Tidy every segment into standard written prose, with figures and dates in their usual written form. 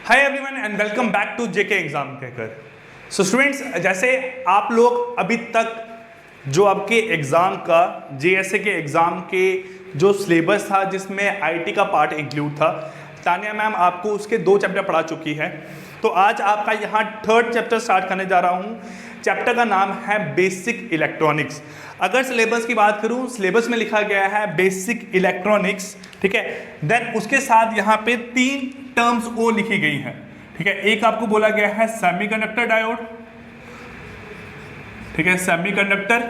Hi everyone and welcome back to JK exam कहकर। So students, जैसे आप लोग अभी तक जो आपके एग्जाम का जेएसए के एग्जाम के जो सिलेबस था जिसमें आईटी का पार्ट इंक्लूड था, तानिया मैम आपको उसके 2 चैप्टर पढ़ा चुकी है। तो आज आपका यहाँ 3rd चैप्टर स्टार्ट करने जा रहा हूँ। चैप्टर का नाम है बेसिक इलेक्ट्रॉनिक्स। अगर सिलेबस की बात करूँ, सिलेबस में लिखा गया है बेसिक इलेक्ट्रॉनिक्स, ठीक है। देन उसके साथ यहाँ पे 3 टर्म्स वो लिखी गई हैं, ठीक है। एक आपको बोला गया है सेमीकंडक्टर डायोड, ठीक है, सेमीकंडक्टर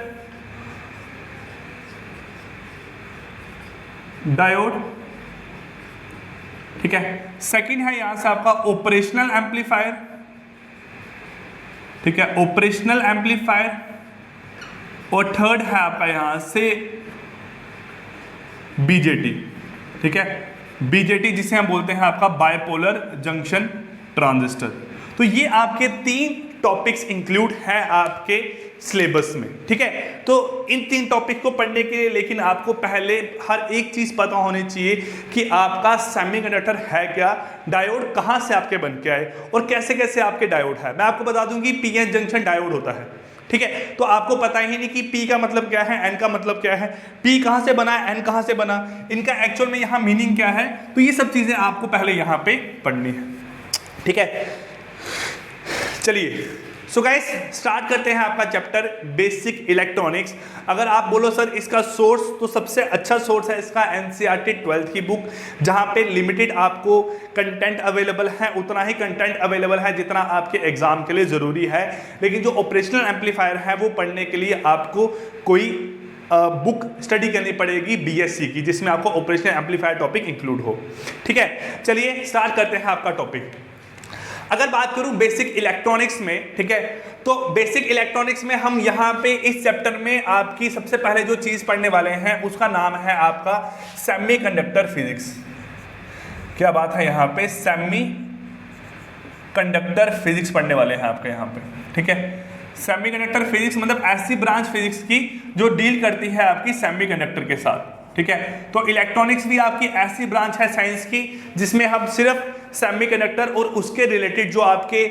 डायोड, ठीक है। सेकंड है यहां से आपका ऑपरेशनल एम्पलीफायर, ठीक है, ऑपरेशनल एम्पलीफायर। और थर्ड है आपका यहां से बीजेटी, ठीक है, बीजेटी जिसे हम बोलते हैं आपका बायपोलर जंक्शन ट्रांजिस्टर। तो ये आपके 3 टॉपिक्स इंक्लूड हैं आपके सिलेबस में, ठीक है। तो इन 3 टॉपिक को पढ़ने के लिए लेकिन आपको पहले हर एक चीज पता होनी चाहिए कि आपका सेमीकंडक्टर है क्या, डायोड कहां से आपके बन के आए और कैसे कैसे आपके डायोड है। मैं आपको बता दूं कि पीएन जंक्शन डायोड होता है, ठीक है। तो आपको पता ही नहीं कि पी का मतलब क्या है, एन का मतलब क्या है, पी कहां से बना, एन कहां से बना, इनका एक्चुअल में यहां मीनिंग क्या है। तो ये सब चीजें आपको पहले यहां पे पढ़नी है, ठीक है। चलिए सो गाइस स्टार्ट करते हैं आपका चैप्टर बेसिक इलेक्ट्रॉनिक्स। अगर आप बोलो सर इसका सोर्स, तो सबसे अच्छा सोर्स है इसका एनसीईआरटी 12th की बुक, जहां पे लिमिटेड आपको कंटेंट अवेलेबल है, उतना ही कंटेंट अवेलेबल है जितना आपके एग्जाम के लिए जरूरी है। लेकिन जो ऑपरेशनल एम्पलीफायर है वो पढ़ने के लिए आपको कोई बुक स्टडी करनी पड़ेगी बीएससी की, जिसमें आपको ऑपरेशनल एम्पलीफायर टॉपिक इंक्लूड हो, ठीक है। चलिए स्टार्ट करते हैं आपका टॉपिक। अगर बात करूं बेसिक इलेक्ट्रॉनिक्स में, ठीक है, तो बेसिक इलेक्ट्रॉनिक्स में हम यहां पे इस चैप्टर में आपकी सबसे पहले जो चीज पढ़ने वाले हैं उसका नाम है आपका सेमीकंडक्टर फिजिक्स। क्या बात है, यहां पे सेमीकंडक्टर फिजिक्स पढ़ने वाले हैं आपके यहां पे, ठीक है। सेमीकंडक्टर फिजिक्स मतलब ऐसी ब्रांच फिजिक्स की जो डील करती है आपकी सेमीकंडक्टर के साथ, ठीक है। तो इलेक्ट्रॉनिक्स भी आपकी ऐसी ब्रांच है साइंस की जिसमें हम सिर्फ सेमीकंडक्टर और उसके रिलेटेड जो आपके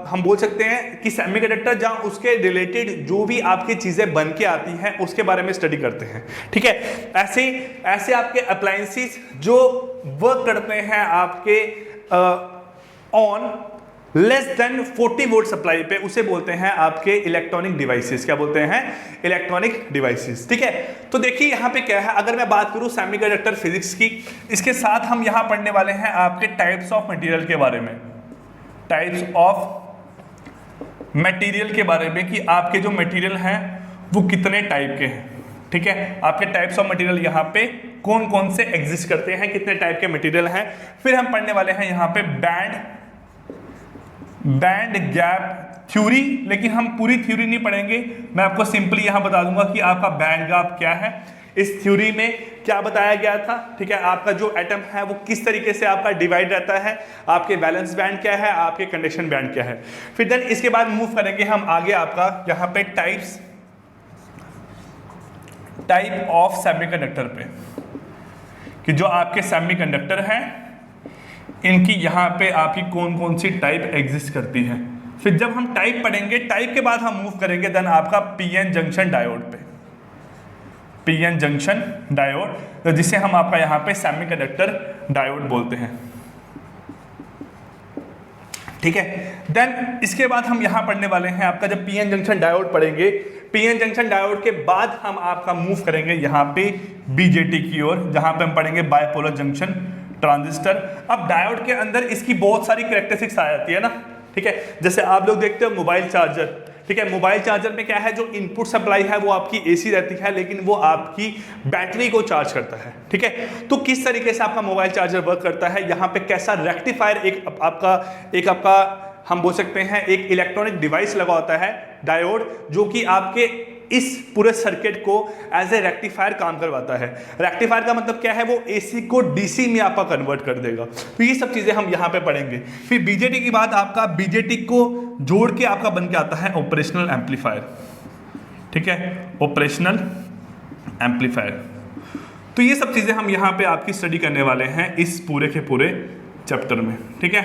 हम बोल सकते हैं कि सेमीकंडक्टर जहां उसके रिलेटेड जो भी आपकी चीजें बन के आती हैं उसके बारे में स्टडी करते हैं, ठीक है। ऐसे आपके अप्लायंसेस जो वर्क करते हैं आपके on less than 40 volt supply पे, उसे बोलते हैं आपके इलेक्ट्रॉनिक डिवाइसेस। क्या बोलते हैं? इलेक्ट्रॉनिक डिवाइसेस, ठीक है। तो देखिए यहाँ पे क्या है, अगर मैं बात करूँ सेमीकंडक्टर फिजिक्स की, इसके साथ हम यहाँ पढ़ने वाले हैं आपके टाइप्स ऑफ मटेरियल के बारे में, टाइप्स ऑफ मटेरियल के बारे में, कि आपके जो मटेरियल हैं वो कितने टाइप के हैं, ठीक है। आपके टाइप्स ऑफ मटेरियल यहाँ पे कौन कौन से एग्जिस्ट करते हैं, कितने टाइप के मटेरियल हैं। फिर हम पढ़ने वाले हैं यहाँ पे बैंड गैप थ्योरी, लेकिन हम पूरी थ्योरी नहीं पढ़ेंगे, मैं आपको सिंपली यहां बता दूंगा कि आपका बैंड गैप क्या है, इस थ्योरी में क्या बताया गया था, ठीक है। आपका जो एटम है वो किस तरीके से आपका डिवाइड रहता है, आपके वैलेंस बैंड क्या है, आपके कंडक्शन बैंड क्या है। फिर देन इसके बाद मूव करेंगे हम आगे आपका यहां पे टाइप ऑफ सेमीकंडक्टर पे, कि जो आपके सेमीकंडक्टर हैं इनकी यहाँ पे आपकी कौन कौन सी टाइप एग्जिस्ट करती है। फिर जब हम टाइप पढ़ेंगे, टाइप के बाद हम मूव करेंगे देन आपका पीएन जंक्शन डायोड पे, पीएन जंक्शन डायोड, तो जिसे हम आपका यहाँ पे सेमीकंडक्टर डायोड बोलते हैं, ठीक है। देन इसके बाद हम यहाँ पढ़ने वाले हैं आपका, जब पीएन जंक्शन डायोड पढ़ेंगे, पीएन जंक्शन डायोड के बाद हम आपका मूव करेंगे यहाँ पे बीजेटी की ओर, जहाँ पे हम पढ़ेंगे बायपोलर जंक्शन ट्रांजिस्टर। अब डायोड के अंदर इसकी बहुत सारी कैरेक्टरिस्टिक्स आ जाती है ना, ठीक है। जैसे आप लोग देखते हो मोबाइल चार्जर, ठीक है, मोबाइल चार्जर में क्या है, जो इनपुट सप्लाई है वो आपकी एसी रहती है, लेकिन वो आपकी बैटरी को चार्ज करता है, ठीक है। तो किस तरीके से आपका मोबाइल चार्जर वर्क करता है, यहाँ पे कैसा रेक्टिफायर एक आपका हम बोल सकते हैं एक इलेक्ट्रॉनिक डिवाइस लगा होता है डायोड, जो कि आपके इस पूरे सर्किट को एज ए रेक्टिफायर काम करवाता है। रेक्टिफायर का मतलब क्या है, वो एसी को डीसी में आपका कन्वर्ट कर देगा। तो ये सब चीजें हम यहाँ पे पढ़ेंगे। फिर बीजेटी की बात, आपका बीजेटी को जोड़ के आपका बन के आता है ऑपरेशनल एम्पलीफायर, ठीक है, ऑपरेशनल एम्पलीफायर। तो ये सब चीजें हम यहाँ पे आपकी स्टडी करने वाले हैं इस पूरे के पूरे चैप्टर में, ठीक है।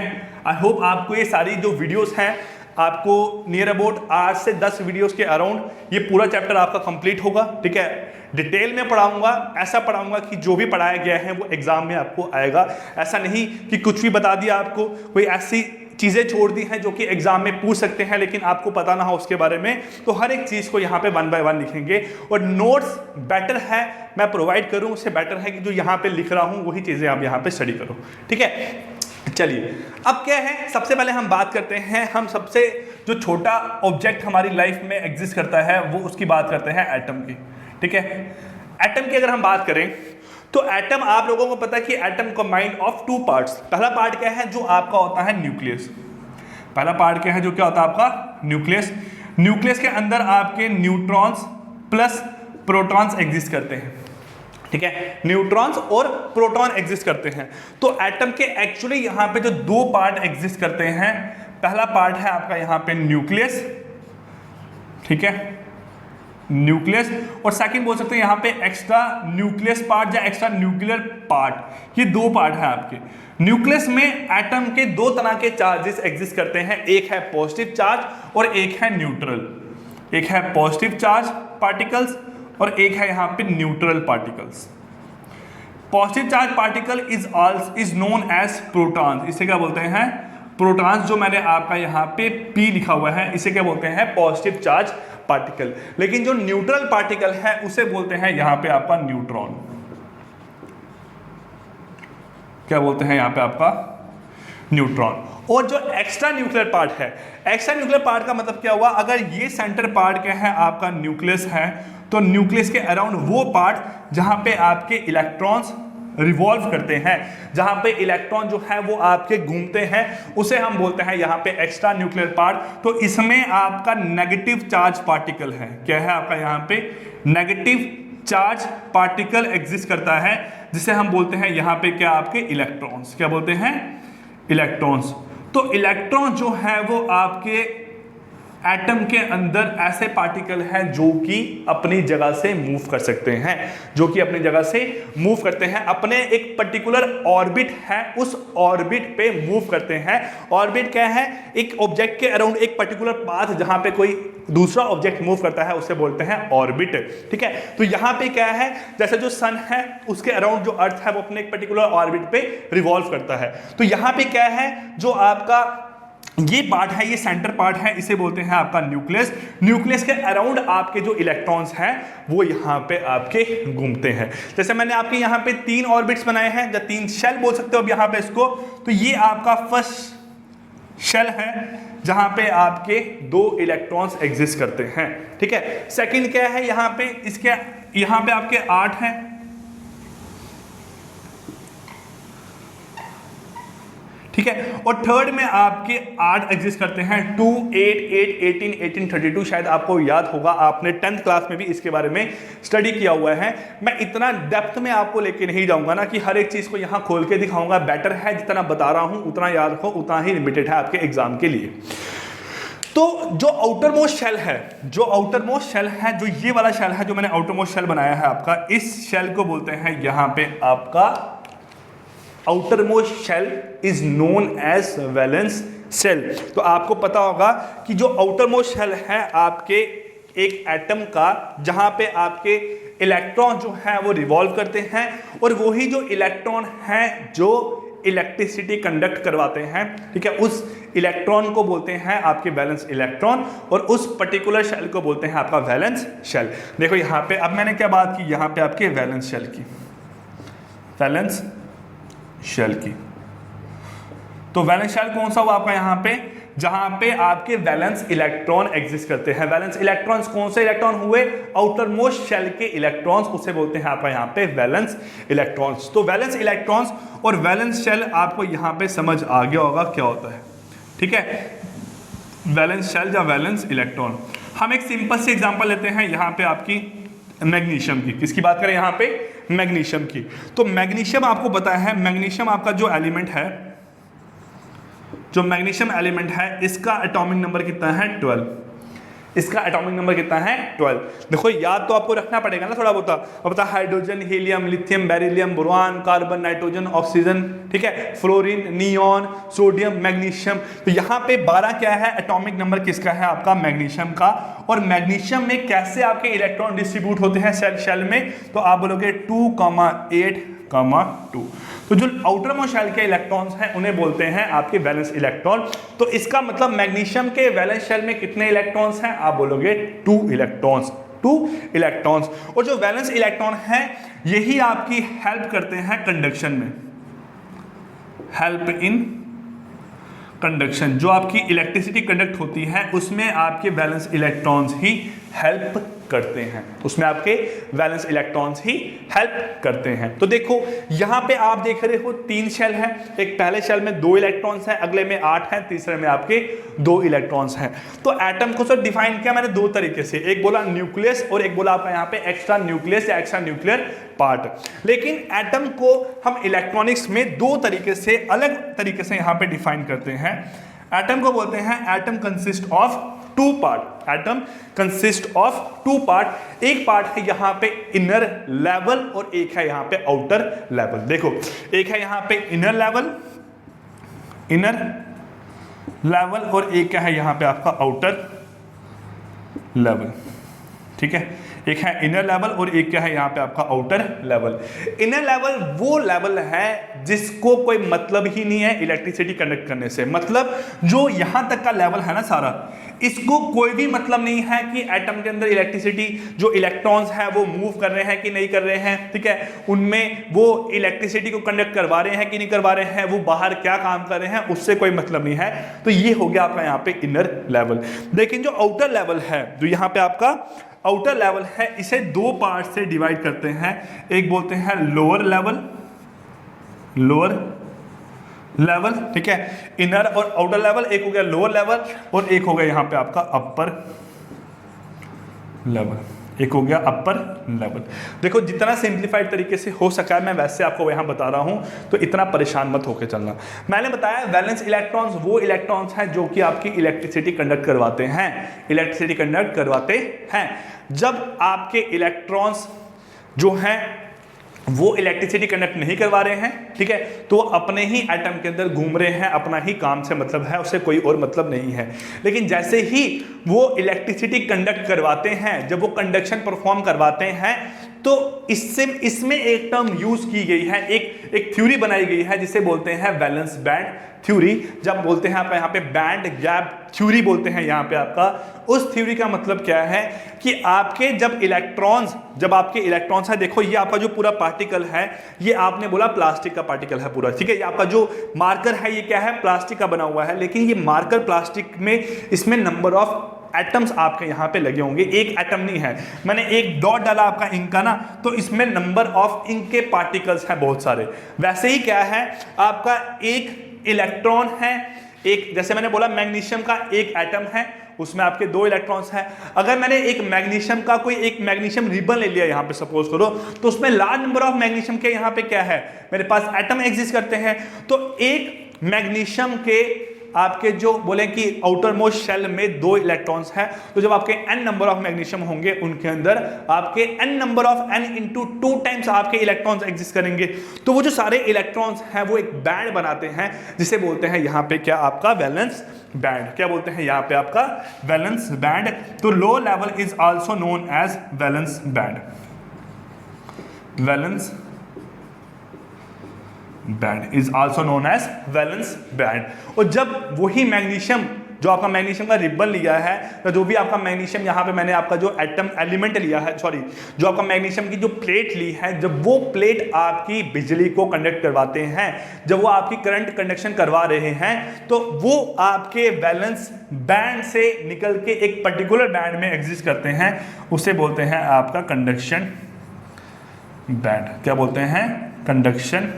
आई होप आपको ये सारी जो वीडियोस हैं आपको नियर अबाउट 8 से 10 वीडियोस के अराउंड ये पूरा चैप्टर आपका कंप्लीट होगा, ठीक है। डिटेल में पढ़ाऊंगा, ऐसा पढ़ाऊंगा कि जो भी पढ़ाया गया है वो एग्जाम में आपको आएगा। ऐसा नहीं कि कुछ भी बता दिया आपको, कोई ऐसी चीज़ें छोड़ दी हैं जो कि एग्जाम में पूछ सकते हैं लेकिन आपको पता ना हो उसके बारे में, तो हर एक चीज़ को यहाँ पे 1 बाय 1 लिखेंगे। और नोट्स बेटर है मैं प्रोवाइड करूँ, उससे बेटर है कि जो यहाँ पे लिख रहा हूँ वही चीज़ें आप यहाँ पे स्टडी करो, ठीक है। चलिए अब क्या है, सबसे पहले हम बात करते हैं, हम सबसे जो छोटा ऑब्जेक्ट हमारी लाइफ में एग्जिस्ट करता है वो उसकी बात करते हैं एटम की, ठीक है। एटम की अगर हम बात करें तो एटम आप लोगों को पता है कि एटम कंबाइंड ऑफ 2 पार्ट्स। पहला पार्ट क्या है, जो आपका होता है न्यूक्लियस। पहला पार्ट क्या है, जो क्या होता है आपका न्यूक्लियस। न्यूक्लियस के अंदर आपके न्यूट्रॉन्स प्लस प्रोटॉन्स एग्जिस्ट करते हैं, ठीक है। न्यूट्रॉन्स और प्रोटॉन एग्जिस्ट करते हैं। तो एटम के एक्चुअली यहां पे जो 2 पार्ट एग्जिस्ट करते हैं, पहला पार्ट है आपका यहां पे न्यूक्लियस, ठीक है, न्यूक्लियस, और सेकंड बोल सकते हैं यहां पे एक्स्ट्रा न्यूक्लियस पार्ट या एक्स्ट्रा न्यूक्लियर पार्ट। ये 2 पार्ट है आपके न्यूक्लियस में। एटम के 2 तरह के चार्जेस एग्जिस्ट करते हैं, एक है पॉजिटिव चार्ज और एक है न्यूट्रल। एक है पॉजिटिव चार्ज पार्टिकल्स और एक है यहां पे neutral particles. Positive charge particle is known as protons. इसे क्या बोलते हैं, प्रोटॉन्स। जो मैंने आपका यहाँ पे P लिखा हुआ है इसे क्या बोलते हैं, पॉजिटिव चार्ज पार्टिकल। लेकिन जो न्यूट्रल पार्टिकल है उसे बोलते हैं यहाँ पे आपका न्यूट्रॉन। क्या बोलते हैं यहाँ पे आपका न्यूट्रॉन। और जो एक्स्ट्रा न्यूक्लियर पार्ट है, एक्स्ट्रा न्यूक्लियर पार्ट का मतलब क्या हुआ, अगर ये सेंटर पार्ट क्या है आपका न्यूक्लियस है, तो न्यूक्लियस के अराउंड वो पार्ट जहां पे आपके इलेक्ट्रॉन्स रिवॉल्व करते हैं, जहां पे इलेक्ट्रॉन जो है वो आपके घूमते हैं, उसे हम बोलते हैं यहाँ पे एक्स्ट्रा न्यूक्लियर पार्ट। तो इसमें आपका नेगेटिव चार्ज पार्टिकल है। क्या है आपका यहाँ पे नेगेटिव चार्ज पार्टिकल एग्जिस्ट करता है, जिसे हम बोलते हैं यहाँ पे क्या आपके इलेक्ट्रॉन्स। क्या बोलते हैं, इलेक्ट्रॉन्स। तो इलेक्ट्रॉन जो है वो आपके एटम के अंदर ऐसे पार्टिकल हैं जो कि अपनी जगह से मूव कर सकते हैं, जो कि अपनी जगह से मूव करते हैं, अपने एक पर्टिकुलर ऑर्बिट है उस ऑर्बिट पे मूव करते हैं। ऑर्बिट क्या है, एक ऑब्जेक्ट के अराउंड एक पर्टिकुलर पाथ जहां पे कोई दूसरा ऑब्जेक्ट मूव करता है उसे बोलते हैं ऑर्बिट, ठीक है। तो यहां पे क्या है, जैसे जो सन है उसके अराउंड जो अर्थ है वो अपने एक पर्टिकुलर ऑर्बिट पे रिवॉल्व करता है। तो यहां पे क्या है, जो आपका ये पार्ट है, ये सेंटर पार्ट है, इसे बोलते हैं आपका न्यूक्लियस। न्यूक्लियस के अराउंड आपके जो इलेक्ट्रॉन्स हैं वो यहाँ पे आपके घूमते हैं। जैसे मैंने आपके यहाँ पे 3 ऑर्बिट्स बनाए हैं, या 3 शेल बोल सकते हो अब यहाँ पे इसको। तो ये आपका फर्स्ट शेल है जहां पे आपके 2 इलेक्ट्रॉन्स एग्जिस्ट करते हैं, ठीक है। सेकंड क्या है, यहाँ पे इसके यहाँ पे आपके 8 हैं, ठीक है। और थर्ड में आपके 8 एग्जिस्ट करते हैं, 2, 8, 8, 18, 18, 32। शायद आपको याद होगा, आपने 10th क्लास में भी इसके बारे में स्टडी किया हुआ है। मैं इतना डेप्थ में आपको लेके नहीं जाऊंगा ना कि हर एक चीज को यहाँ खोल के दिखाऊंगा। बेटर है जितना बता रहा हूं उतना याद रखो, उतना ही लिमिटेड है आपके एग्जाम के लिए। तो जो आउटर मोस्ट शेल है, जो आउटर मोस्ट शेल है, जो ये वाला शेल है जो मैंने आउटर मोस्ट शेल बनाया है आपका, इस शेल को बोलते हैं यहाँ पे आपका outermost shell is known as valence shell. तो आपको पता होगा कि जो आउटर मोस्ट शेल है आपके एक एटम का, जहां पे आपके इलेक्ट्रॉन जो है वो रिवॉल्व करते हैं, और वही जो इलेक्ट्रॉन हैं जो इलेक्ट्रिसिटी कंडक्ट करवाते हैं, ठीक है, उस इलेक्ट्रॉन को बोलते हैं आपके वैलेंस इलेक्ट्रॉन, और उस पर्टिकुलर शेल को बोलते हैं आपका वैलेंस शेल। देखो यहाँ पे अब मैंने क्या बात की, यहाँ पे आपके वैलेंस शेल की, वैलेंस शेल की। तो वैलेंस शेल कौन सा हुआ आपका यहाँ पे, जहां पे आपके वैलेंस इलेक्ट्रॉन एग्जिस्ट करते हैं। वैलेंस इलेक्ट्रॉन्स कौन से इलेक्ट्रॉन हुए, आउटर मोस्ट शेल के इलेक्ट्रॉन्स, उसे बोलते हैं आपका यहाँ पे वैलेंस इलेक्ट्रॉन्स। तो वैलेंस इलेक्ट्रॉन्स और वैलेंस शेल आपको यहाँ पे समझ आ गया होगा क्या होता है, ठीक है। वैलेंस शेल या वैलेंस इलेक्ट्रॉन। हम एक सिंपल से एग्जांपल लेते हैं यहाँ पे आपकी मैग्नीशियम की। किसकी बात करें यहाँ पे, मैग्नीशियम की। तो मैग्नीशियम आपको पता है, मैग्नीशियम आपका जो एलिमेंट है, जो मैग्नीशियम एलिमेंट है, इसका एटॉमिक नंबर कितना है 12। इसका एटॉमिक नंबर कितना है 12। देखो याद तो आपको रखना पड़ेगा ना थोड़ा बहुत। अब बता hydrogen, helium, lithium, beryllium, boron, carbon, nitrogen, oxygen, ठीक है, फ्लोरीन, नियॉन, सोडियम, मैग्नीशियम। तो यहाँ पे 12 क्या है एटॉमिक नंबर किसका है आपका मैग्नीशियम का। और मैग्नीशियम में कैसे आपके इलेक्ट्रॉन डिस्ट्रीब्यूट होते हैं शेल में, तो आप बोलोगे 2,8,2। तो जो आउटर मोस्ट शेल के इलेक्ट्रॉन्स हैं उन्हें बोलते हैं आपके वैलेंस इलेक्ट्रॉन। तो इसका मतलब मैग्नीशियम के वैलेंस शेल में कितने इलेक्ट्रॉन्स हैं, आप बोलोगे 2 इलेक्ट्रॉन्स। 2 इलेक्ट्रॉन्स। और जो वैलेंस इलेक्ट्रॉन है यही आपकी हेल्प करते हैं कंडक्शन में, हेल्प इन कंडक्शन। जो आपकी इलेक्ट्रिसिटी कंडक्ट होती है उसमें आपके वैलेंस इलेक्ट्रॉन्स ही हेल्प करते हैं, उसमें आपके वैलेंस इलेक्ट्रॉन्स ही हेल्प करते हैं। तो देखो यहां पे आप देख रहे हो 3 शेल है, एक पहले शेल में 2 इलेक्ट्रॉन्स हैं, अगले में 8 हैं, तीसरे में आपके 2 इलेक्ट्रॉन्स हैं। तो एटम को सर डिफाइन किया मैंने 2 तरीके से, एक बोला न्यूक्लियस और एक बोला आपका यहाँ पे एक्स्ट्रा न्यूक्लियस या एक्स्ट्रा न्यूक्लियर पार्ट। लेकिन एटम को हम इलेक्ट्रॉनिक्स में 2 तरीके से अलग तरीके से यहाँ पे डिफाइन करते हैं। एटम को बोलते हैं atom consist of 2 part. Atom consist of 2 part. एक पार्ट है यहाँ पे इनर लेवल और एक है यहाँ पे आउटर लेवल। देखो एक है यहाँ पे इनर लेवल, और एक क्या है यहाँ पे आपका आउटर लेवल, ठीक है। एक है इनर लेवल और एक क्या है यहाँ पे आपका आउटर लेवल। इनर लेवल वो लेवल है जिसको कोई मतलब ही नहीं है इलेक्ट्रिसिटी कंडक्ट करने से। मतलब जो यहाँ तक का लेवल है ना सारा, इसको कोई भी मतलब नहीं है कि एटम के अंदर इलेक्ट्रिसिटी जो इलेक्ट्रॉन्स है वो मूव कर रहे हैं कि नहीं कर रहे हैं, ठीक है, उनमें वो इलेक्ट्रिसिटी को कंडक्ट करवा रहे हैं कि नहीं करवा रहे हैं, वो बाहर क्या काम कर रहे हैं, उससे कोई मतलब नहीं है। तो ये हो गया आपका यहाँ पे इनर लेवल। लेकिन जो आउटर लेवल है, जो यहाँ पे आपका आउटर लेवल है, इसे 2 पार्ट से डिवाइड करते हैं। एक बोलते हैं लोअर लेवल, ठीक है, इनर और आउटर लेवल। एक हो गया लोअर लेवल और एक हो गया यहाँ पे आपका अपर लेवल, एक हो गया अपर लेवल। देखो जितना सिंप्लीफाइड तरीके से हो सका है मैं वैसे आपको यहाँ बता रहा हूँ, तो इतना परेशान मत होकर चलना। मैंने बताया वैलेंस इलेक्ट्रॉन्स वो इलेक्ट्रॉन्स हैं जो कि आपकी इलेक्ट्रिसिटी कंडक्ट करवाते हैं। जब आपके इलेक्ट्रॉन्स जो हैं वो इलेक्ट्रिसिटी कंडक्ट नहीं करवा रहे हैं, ठीक है, तो अपने ही एटम के अंदर घूम रहे हैं, अपना ही काम से मतलब है, उससे कोई और मतलब नहीं है। लेकिन जैसे ही वो इलेक्ट्रिसिटी कंडक्ट करवाते हैं, जब वो कंडक्शन परफॉर्म करवाते हैं, तो इसमें एक टर्म यूज की गई है, एक थ्योरी बनाई गई है जिसे बोलते हैं वैलेंस बैंड थ्योरी। जब बोलते हैं आप यहाँ पे बैंड गैप थ्योरी बोलते हैं यहाँ पे आपका, उस थ्योरी का मतलब क्या है कि आपके जब आपके इलेक्ट्रॉन्स है, देखो ये आपका जो पूरा पार्टिकल है ये आपने बोला प्लास्टिक का पार्टिकल है पूरा, ठीक है, ये आपका जो मार्कर है ये क्या है, प्लास्टिक का बना हुआ है। लेकिन ये मार्कर प्लास्टिक में, इसमें नंबर ऑफ एटम्स आपके यहाँ पे लगे होंगे, एक एटम नहीं है। मैंने एक डॉट डाला आपका इंक का ना, तो इसमें नंबर ऑफ इंक के पार्टिकल्स हैं बहुत सारे। वैसे ही क्या है आपका एक इलेक्ट्रॉन है, एक जैसे मैंने बोला मैग्नीशियम का एक एटम है, उसमें आपके 2 इलेक्ट्रॉन्स हैं। अगर मैंने एक मैग्नीशियम का कोई एक मैग्नीशियम रिबन ले लिया यहाँ पे सपोज करो, तो उसमें लार्ज नंबर ऑफ मैग्नीशियम के यहाँ पे क्या है, मेरे पास एटम एग्जिस्ट करते हैं। तो एक मैग्नीशियम के आपके जो बोले कि आउटर मोस्ट शेल में 2 इलेक्ट्रॉन्स हैं, तो जब आपके n नंबर ऑफ मैग्नीशियम होंगे उनके अंदर आपके n number of n into 2 times आपके इलेक्ट्रॉन्स एग्जिस्ट करेंगे। तो वो जो सारे इलेक्ट्रॉन्स हैं वो एक बैंड बनाते हैं जिसे बोलते हैं यहाँ पे क्या आपका वैलेंस बैंड। क्या बोलते हैं यहाँ पे आपका वैलेंस बैंड। तो low level is also known as valence band, valence band is also known as valence band. और जब वही मैग्नीशियम जो आपका मैग्नीशियम का रिबन लिया है, तो जो भी आपका मैग्नीशियम यहाँ पे मैंने आपका जो एटम एलिमेंट लिया है, सॉरी जो आपका मैग्नीशियम की जो प्लेट ली है, जब वो प्लेट आपकी बिजली को कंडक्ट करवाते हैं, जब वो आपकी करंट कंडक्शन करवा रहे हैं, तो वो आपके वैलेंस बैंड से निकल के एक पर्टिकुलर बैंड में एग्जिस्ट करते हैं, उसे बोलते हैं आपका कंडक्शन बैंड। क्या बोलते हैं, कंडक्शन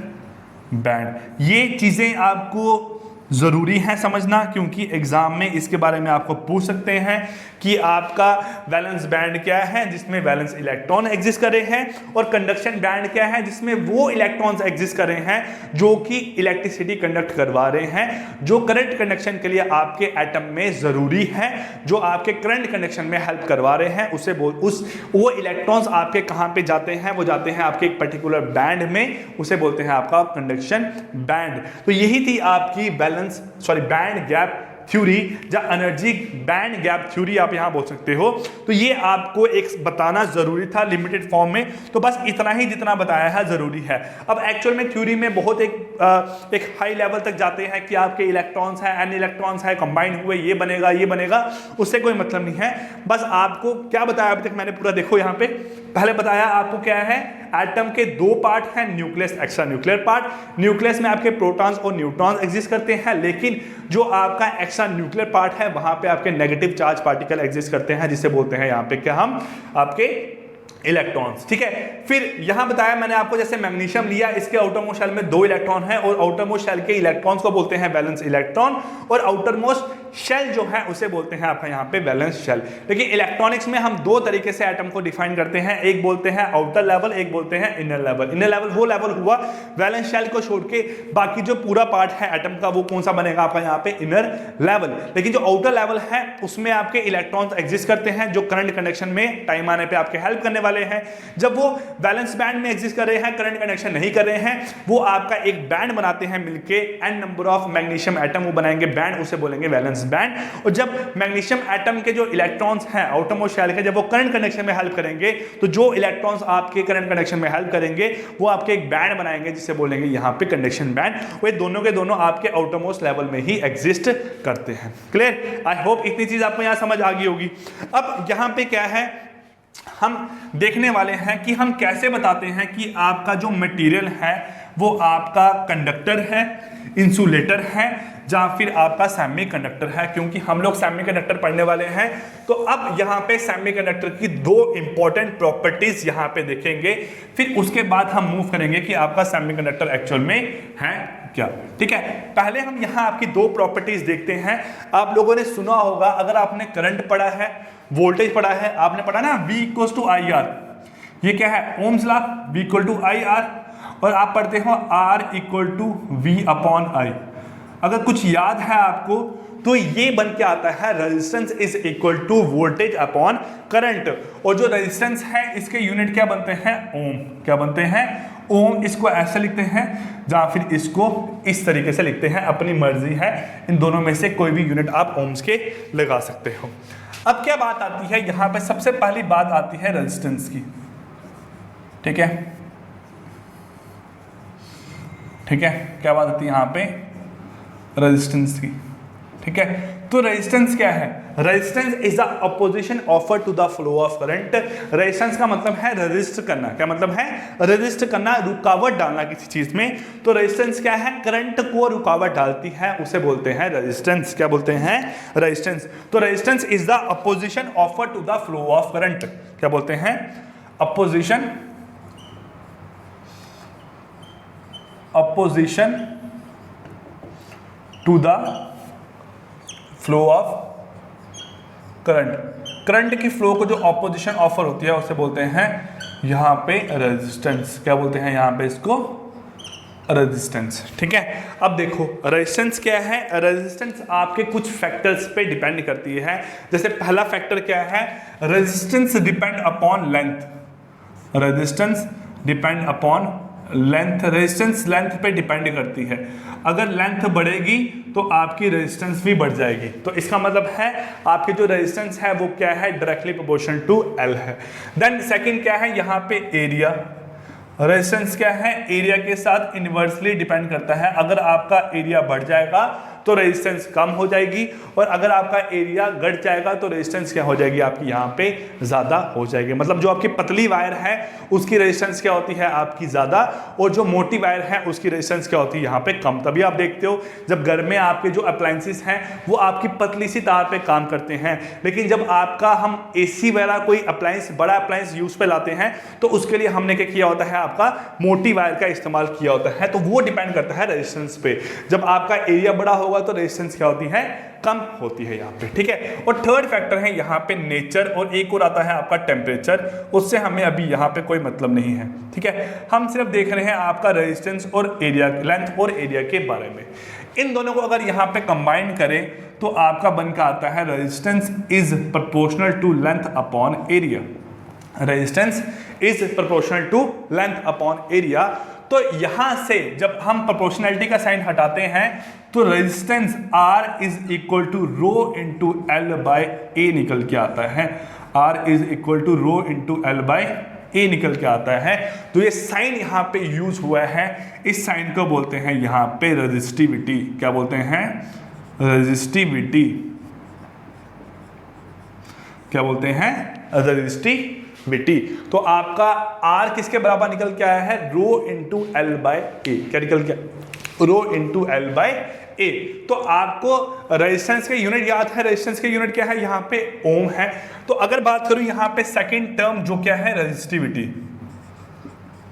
बैंड। ये चीजें आपको ज़रूरी है समझना, क्योंकि एग्ज़ाम में इसके बारे में आपको पूछ सकते हैं कि आपका वैलेंस बैंड क्या है जिसमें वैलेंस इलेक्ट्रॉन एग्जिस्ट कर रहे हैं, और कंडक्शन बैंड क्या है जिसमें वो इलेक्ट्रॉन्स एग्जिस्ट कर रहे हैं जो कि इलेक्ट्रिसिटी कंडक्ट करवा रहे हैं, जो करंट कंडक्शन के लिए आपके एटम में ज़रूरी है, जो आपके करंट कंडक्शन में हेल्प करवा रहे हैं। वो इलेक्ट्रॉन्स आपके कहाँ पे जाते हैं, वो जाते हैं आपके एक पर्टिकुलर बैंड में, उसे बोलते हैं आपका कंडक्शन बैंड। तो यही थी आपकी बैंड गैप थ्योरी या एनर्जी बैंड गैप थ्योरी आप यहां बोल सकते हो। तो ये आपको एक बताना जरूरी था लिमिटेड फॉर्म में, तो बस इतना ही जितना बताया है जरूरी है। अब एक्चुअल में थ्योरी में बहुत एक हाई लेवल तक जाते हैं कि आपके इलेक्ट्रॉन्स हैं, एन इलेक्ट्रॉन्स है, कंबाइन हुए ये बनेगा, उससे कोई मतलब नहीं है। बस आपको क्या बताया अभी तक मैंने पूरा, देखो यहाँ पे पहले बताया आपको क्या है, एटम के दो पार्ट हैं, nucleus, extra nuclear part. Nucleus में आपके प्रोटॉन्स और न्यूट्रॉन्स एग्जिस्ट करते हैं, लेकिन जो आपका एक्स्ट्रा न्यूक्लियर पार्ट है वहां पे आपके नेगेटिव चार्ज पार्टिकल एग्जिस्ट करते हैं, जिसे बोलते हैं यहाँ पे क्या, हम आपके इलेक्ट्रॉन्स। ठीक है, फिर यहां बताया मैंने आपको, जैसे मैग्नीशियम लिया, इसके आउटरमोस्ट शेल में 2 इलेक्ट्रॉन है, और आउटरमोस्ट शेल के इलेक्ट्रॉन्स को बोलते हैं वैलेंस इलेक्ट्रॉन, और आउटरमोस्ट शेल जो है उसे बोलते हैं आपका यहाँ पे वैलेंस शेल। लेकिन इलेक्ट्रॉनिक्स में हम 2 तरीके से एटम को डिफाइन करते हैं, एक बोलते हैं आउटर लेवल, एक बोलते हैं इनर लेवल। इनर लेवल वो लेवल हुआ वैलेंस शेल को छोड़ के, बाकी जो पूरा पार्ट है एटम का वो कौन सा बनेगा आपका यहाँ पे, इनर लेवल। लेकिन जो आउटर लेवल है उसमें आपके इलेक्ट्रॉन्स एग्जिस्ट करते हैं जो करंट कंडक्शन में टाइम आने पे आपके हेल्प करने वाले हैं। जब वो बैलेंस बैंड में एग्जिस्ट कर रहे हैं, करंट कंडक्शन नहीं कर रहे हैं, वो आपका एक बैंड बनाते हैं मिलके, n number of magnesium atom वो बनाएंगे बैंड, उसे बोलेंगे वैलेंस बैंड। और जब मैग्नीशियम एटम के जो इलेक्ट्रॉन्स हैं आउटरमोस्ट शेल के, जब वो करंट कंडक्शन में हेल्प करेंगे, तो जो इलेक्ट्रॉन्स आपके करंट कंडक्शन में हेल्प करेंगे वो आपके एक बैंड बनाएंगे जिसे बोलेंगे यहाँ पे कंडक्शन बैंड। वो दोनों के दोनों आपके आउटरमोस्ट लेवल में ही एग्जिस्ट करते हैं। क्लियर? आई होप इतनी चीज आपको यहाँ समझ आ गई होगी। अब यहाँ पे क्या है, हम देखने वाले हैं कि हम कैसे बताते हैं कि आपका जो मटेरियल है वो आपका कंडक्टर है, इंसुलेटर है, या फिर आपका सेमीकंडक्टर है, क्योंकि हम लोग सेमीकंडक्टर पढ़ने वाले हैं। तो अब यहाँ पे सेमीकंडक्टर की 2 इंपॉर्टेंट प्रॉपर्टीज यहाँ पे देखेंगे, फिर उसके बाद हम मूव करेंगे कि आपका सेमीकंडक्टर एक्चुअल में है क्या। ठीक है, पहले हम यहाँ आपकी 2 प्रॉपर्टीज देखते हैं। आप लोगों ने सुना होगा, अगर आपने करंट पढ़ा है, वोल्टेज पढ़ा है, आपने पढ़ा ना V = IR, ये क्या है, ओम्स लॉ, V = IR, और आप पढ़ते हो R = V/I। अगर कुछ याद है आपको तो ये बन के आता है resistance is equal to voltage upon current. और जो रेजिस्टेंस है इसके यूनिट क्या बनते हैं, ओम। क्या बनते हैं, ओम। इसको ऐसे लिखते हैं या फिर इसको इस तरीके से लिखते हैं, अपनी मर्जी है, इन दोनों में से कोई भी यूनिट आप ओम्स के लगा सकते हो। अब क्या बात आती है यहाँ पे, सबसे पहली बात आती है रेजिस्टेंस की। ठीक है, ठीक है, क्या बात आती है यहाँ पे, रेजिस्टेंस की। ठीक है, तो रेजिस्टेंस क्या है, resistance is the opposition offer to the flow of current. Resistance का मतलब है रेजिस्ट करना। क्या मतलब है, रेजिस्ट करना, रुकावट डालना किसी चीज में। तो रेजिस्टेंस क्या है, करंट को रुकावट डालती है, उसे बोलते हैं रेजिस्टेंस। क्या बोलते हैं, रेजिस्टेंस। तो resistance is the opposition offer to the flow of current. क्या बोलते हैं, opposition, opposition to the flow of current. Current की फ्लो को जो ऑपोजिशन ऑफर होती है उसे बोलते हैं यहां पे रेजिस्टेंस। क्या बोलते हैं यहां पे इसको, रेजिस्टेंस। ठीक है, अब देखो रेजिस्टेंस क्या है, रेजिस्टेंस आपके कुछ फैक्टर्स पे डिपेंड करती है। जैसे पहला फैक्टर क्या है, resistance depend upon length. Resistance depend upon length. Resistance length पे डिपेंड करती है। अगर लेंथ बढ़ेगी तो आपकी रेजिस्टेंस भी बढ़ जाएगी। तो इसका मतलब है आपकी जो रेजिस्टेंस है वो क्या है, डायरेक्टली प्रोपोर्शनल टू L है। देन सेकंड क्या है, यहाँ पे एरिया। रेजिस्टेंस क्या है, एरिया के साथ इनवर्सली डिपेंड करता है। अगर आपका एरिया बढ़ जाएगा तो रेजिस्टेंस कम हो जाएगी, और अगर आपका एरिया घट जाएगा तो रेजिस्टेंस क्या हो जाएगी आपकी यहाँ पे ज़्यादा हो जाएगी। मतलब जो आपकी पतली वायर है उसकी रेजिस्टेंस क्या होती है आपकी ज़्यादा, और जो मोटी वायर है उसकी रेजिस्टेंस क्या होती है यहाँ पे कम। तभी आप देखते हो जब घर में आपके जो अप्लायंसेस हैं वो आपकी पतली सी तार पे काम करते हैं, लेकिन जब आपका हम AC वगैरह कोई अप्लायंस, बड़ा अप्लायंस यूज पे लाते हैं तो उसके लिए हमने क्या किया होता है, आपका मोटी वायर का इस्तेमाल किया होता है। तो वो डिपेंड करता है रेजिस्टेंस पे। जब आपका एरिया बड़ा होगा तो रेजिस्टेंस क्या होती है, कम होती है यहाँ पे, ठीक है। और थर्ड फैक्टर है यहाँ पे नेचर, और एक और आता है आपका टेम्परेचर, उससे हमें अभी यहाँ पे कोई मतलब नहीं है, ठीक है। हम सिर्फ देख रहे हैं आपका रेजिस्टेंस और एरिया, लेंथ और एरिया के बारे में। इन दोनों को अगर यहाँ पे कंबाइन करें तो आपका बन का आता है resistance is proportional to length upon area. Resistance is proportional to length upon area. तो यहां से जब हम प्रोपोर्शनैलिटी का साइन हटाते हैं तो resistance R is equal to rho into L by A निकल के आता है। R is equal to rho into L by A निकल के आता है। तो ये साइन यहाँ पे यूज हुआ है, इस साइन को बोलते हैं यहाँ पे रेजिस्टिविटी। क्या बोलते हैं, रेजिस्टिविटी। क्या बोलते हैं, रेजिस्टिविटी। तो आपका R किसके बराबर निकल के आया है, रो इंटू एल बाई ए। क्या निकल के, रो इंटू एल बाई ए। तो आपको रेजिस्टेंस के यूनिट याद है, रेजिस्टेंस के यूनिट क्या है, यहाँ पे ओम है। तो अगर बात करूं यहाँ पे सेकंड टर्म जो क्या है, रेजिस्टिविटी,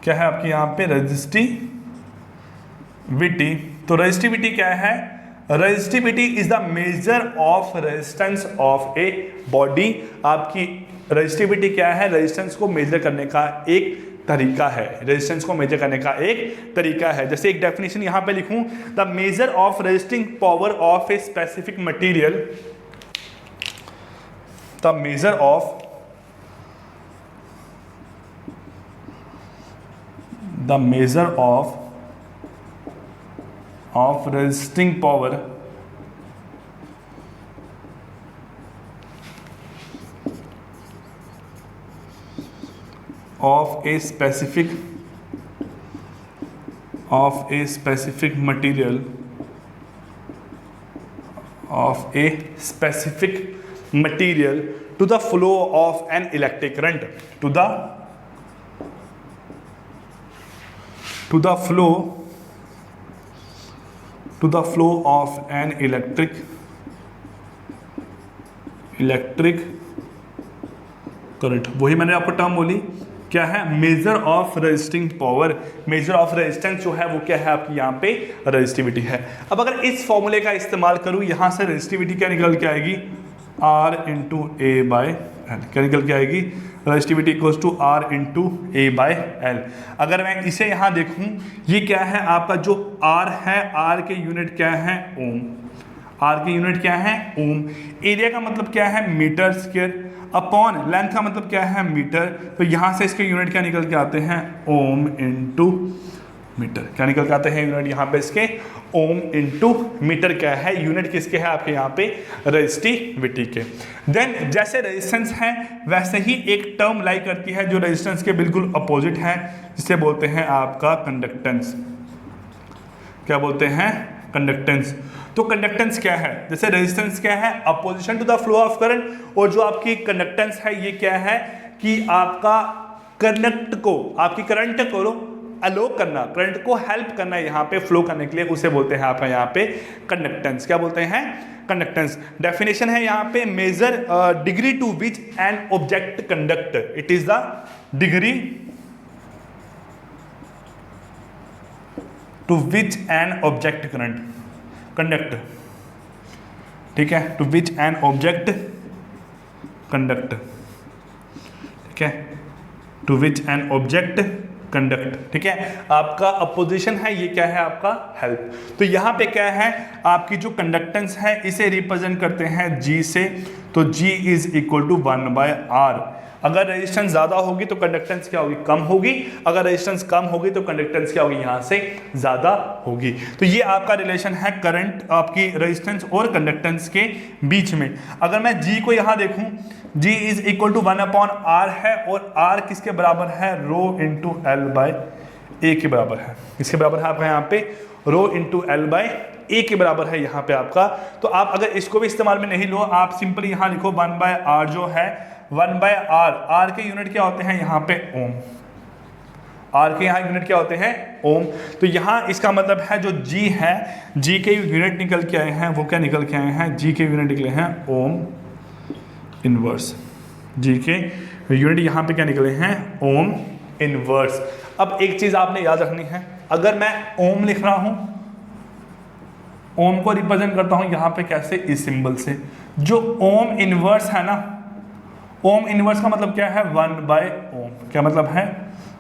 क्या है आपकी यहाँ पे रेजिस्टिविटी। तो रेजिस्टिविटी क्या है, resistivity is the measure of resistance of a body. आपकी रेजिस्टिविटी क्या है, रेजिस्टेंस को मेजर करने का एक तरीका है, रेजिस्टेंस को मेजर करने का एक तरीका है। जैसे एक डेफिनेशन यहां पे लिखूं, the measure of resisting power of a specific material, the measure of resisting power of a specific material to the flow of an electric current, to the flow of an electric current. वही मैंने आपको term बोली, क्या है, measure of resisting power. Measure of resistance जो है वो क्या है आपकी यहाँ पे रेजिस्टिविटी है। अब अगर इस फॉर्मूले का इस्तेमाल करूँ, यहाँ से रेजिस्टिविटी क्या निकल के आएगी, R into A by L. क्या निकल के आएगी, resistivity equals to R into A by L. अगर मैं इसे यहाँ देखूँ, ये क्या है आपका जो R है, R के यूनिट क्या है, ओम। R की यूनिट क्या है, ओम। एरिया का मतलब क्या है, मीटर स्क्वायर, अपॉन लेंथ का मतलब क्या है, मीटर। तो यहां से इसके यूनिट क्या निकल के आते हैं, ओम इंटू मीटर। क्या निकल के आते हैं यूनिट यहाँ पे इसके, ओम इंटू मीटर। क्या है, यूनिट किसके है आपके यहाँ पे, रेजिस्टिविटी के। देन जैसे रेजिस्टेंस है वैसे ही एक टर्म लाई करती है जो रेजिस्टेंस के बिल्कुल अपोजिट है, जिसे बोलते हैं आपका कंडक्टेंस। क्या बोलते हैं, कंडक्टेंस। तो कंडक्टेंस क्या है, जैसे रेजिस्टेंस क्या है, opposition to the flow of current, और जो आपकी कंडक्टेंस है ये क्या है कि आपका करंट को, आपकी करंट को अलो करना, करंट को हेल्प करना यहाँ पे फ्लो करने के लिए, उसे बोलते हैं आपका यहाँ पे कंडक्टेंस। क्या बोलते हैं, कंडक्टेंस। डेफिनेशन है यहाँ पे, measure degree to which an object conduct, it is the degree to which an object current conduct, ठीक है, to which an object conduct, ठीक है, to which an object conduct, ठीक है। आपका अपोजिशन है ये क्या है आपका, हेल्प। तो यहाँ पे क्या है आपकी जो कंडक्टेंस है इसे रिप्रेजेंट करते हैं G से। तो G is equal to 1/R। अगर रेजिस्टेंस ज्यादा होगी तो कंडक्टेंस क्या होगी, कम होगी। अगर रेजिस्टेंस कम होगी तो कंडक्टेंस क्या होगी, यहाँ से ज्यादा होगी। तो ये आपका रिलेशन है करंट, आपकी रेजिस्टेंस और कंडक्टेंस के बीच में। अगर मैं G को यहाँ देखूं, G is equal to 1/R है, और R किसके बराबर है, रो इंटू एल बाई ए के बराबर है। किसके बराबर है आपका यहाँ पे, रो इंटू एल बाई ए के बराबर है यहाँ पे आपका। तो आप अगर इसको भी इस्तेमाल में नहीं लो, आप सिंपली यहाँ लिखो 1/R जो है, 1/R। R के यूनिट क्या होते हैं यहाँ पे, ओम। R के यहाँ यूनिट क्या होते हैं, ओम। तो यहाँ इसका मतलब है जो G है, G के यूनिट निकल के आए हैं, वो क्या निकल के आए हैं, G के यूनिट निकले हैं ओम इनवर्स। G के यूनिट यहाँ पे क्या निकले हैं, ओम इनवर्स। अब एक चीज आपने याद रखनी है, अगर मैं ओम लिख रहा हूं, ओम को रिप्रेजेंट करता हूं यहां पे कैसे, इस सिंबल से। जो ओम इनवर्स है ना, ओम इनवर्स का मतलब क्या है, 1/ओम। क्या मतलब है,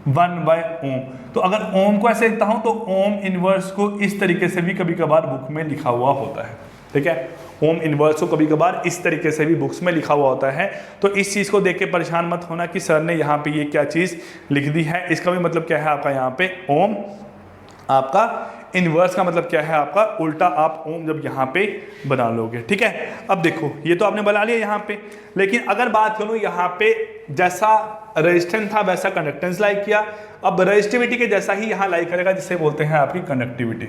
1/ओम। तो अगर ओम को ऐसे लिखता हूं तो ओम इनवर्स को इस तरीके से भी कभी कभार बुक में लिखा हुआ होता है, ठीक है। ओम इनवर्स को कभी कभार इस तरीके से भी बुक्स में लिखा हुआ होता है। तो इस चीज़ को देख के परेशान मत होना कि सर ने यहाँ पे ये क्या चीज़ लिख दी है। इसका भी मतलब क्या है आपका, यहाँ पे ओम आपका इनवर्स का मतलब क्या है आपका, उल्टा आप ओम जब यहाँ पे बना लोगे, ठीक है। अब देखो ये तो आपने बना लिया यहाँ पे, लेकिन अगर बात करूँ यहाँ पे जैसा रेजिस्टेंस था वैसा कंडक्टेंस लाइक किया। अब रेजिस्टिविटी के जैसा ही यहाँ लाइक करेगा, जिसे बोलते हैं आपकी कंडक्टिविटी,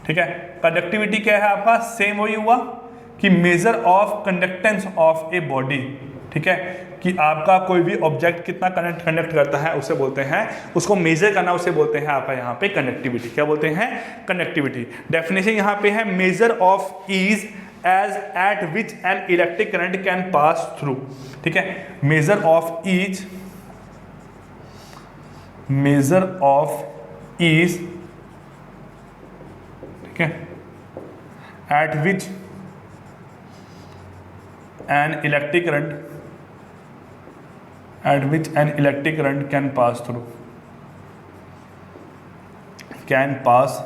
ठीक है। कंडक्टिविटी क्या है आपका, सेम वही हुआ कि measure of conductance of a body, ठीक है, कि आपका कोई भी ऑब्जेक्ट कितना कंडक्ट करता है उसे बोलते हैं, उसको मेजर करना उसे बोलते हैं आपका यहाँ पे कंडक्टिविटी। क्या बोलते हैं, कंडक्टिविटी। डेफिनेशन यहाँ पे है, measure of is as at which an electric current can pass through, ठीक है। Measure of is, measure of is, ठीक है, at which an electric current, at which an electric current can pass through, can pass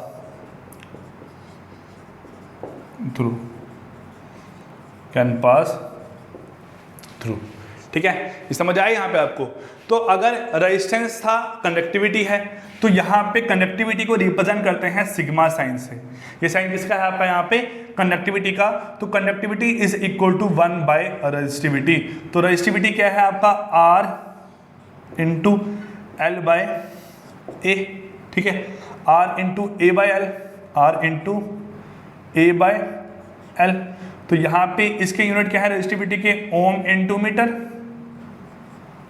through, can pass through, ठीक है। ये समझ आए यहाँ पे आपको। तो अगर रेजिस्टेंस था, कंडक्टिविटी है, तो यहाँ पे कंडक्टिविटी को रिप्रेजेंट करते हैं सिग्मा साइन से। ये साइन किसका है आपका यहाँ पे, कंडक्टिविटी का। तो कंडक्टिविटी इज इक्वल टू 1/रेजिस्टिविटी। तो रेजिस्टिविटी क्या है आपका, R इंटू L/A, ठीक है, R into A/L, R into A/L। तो यहाँ पे इसके यूनिट क्या है रेजिस्टिविटी के, ohm into metre,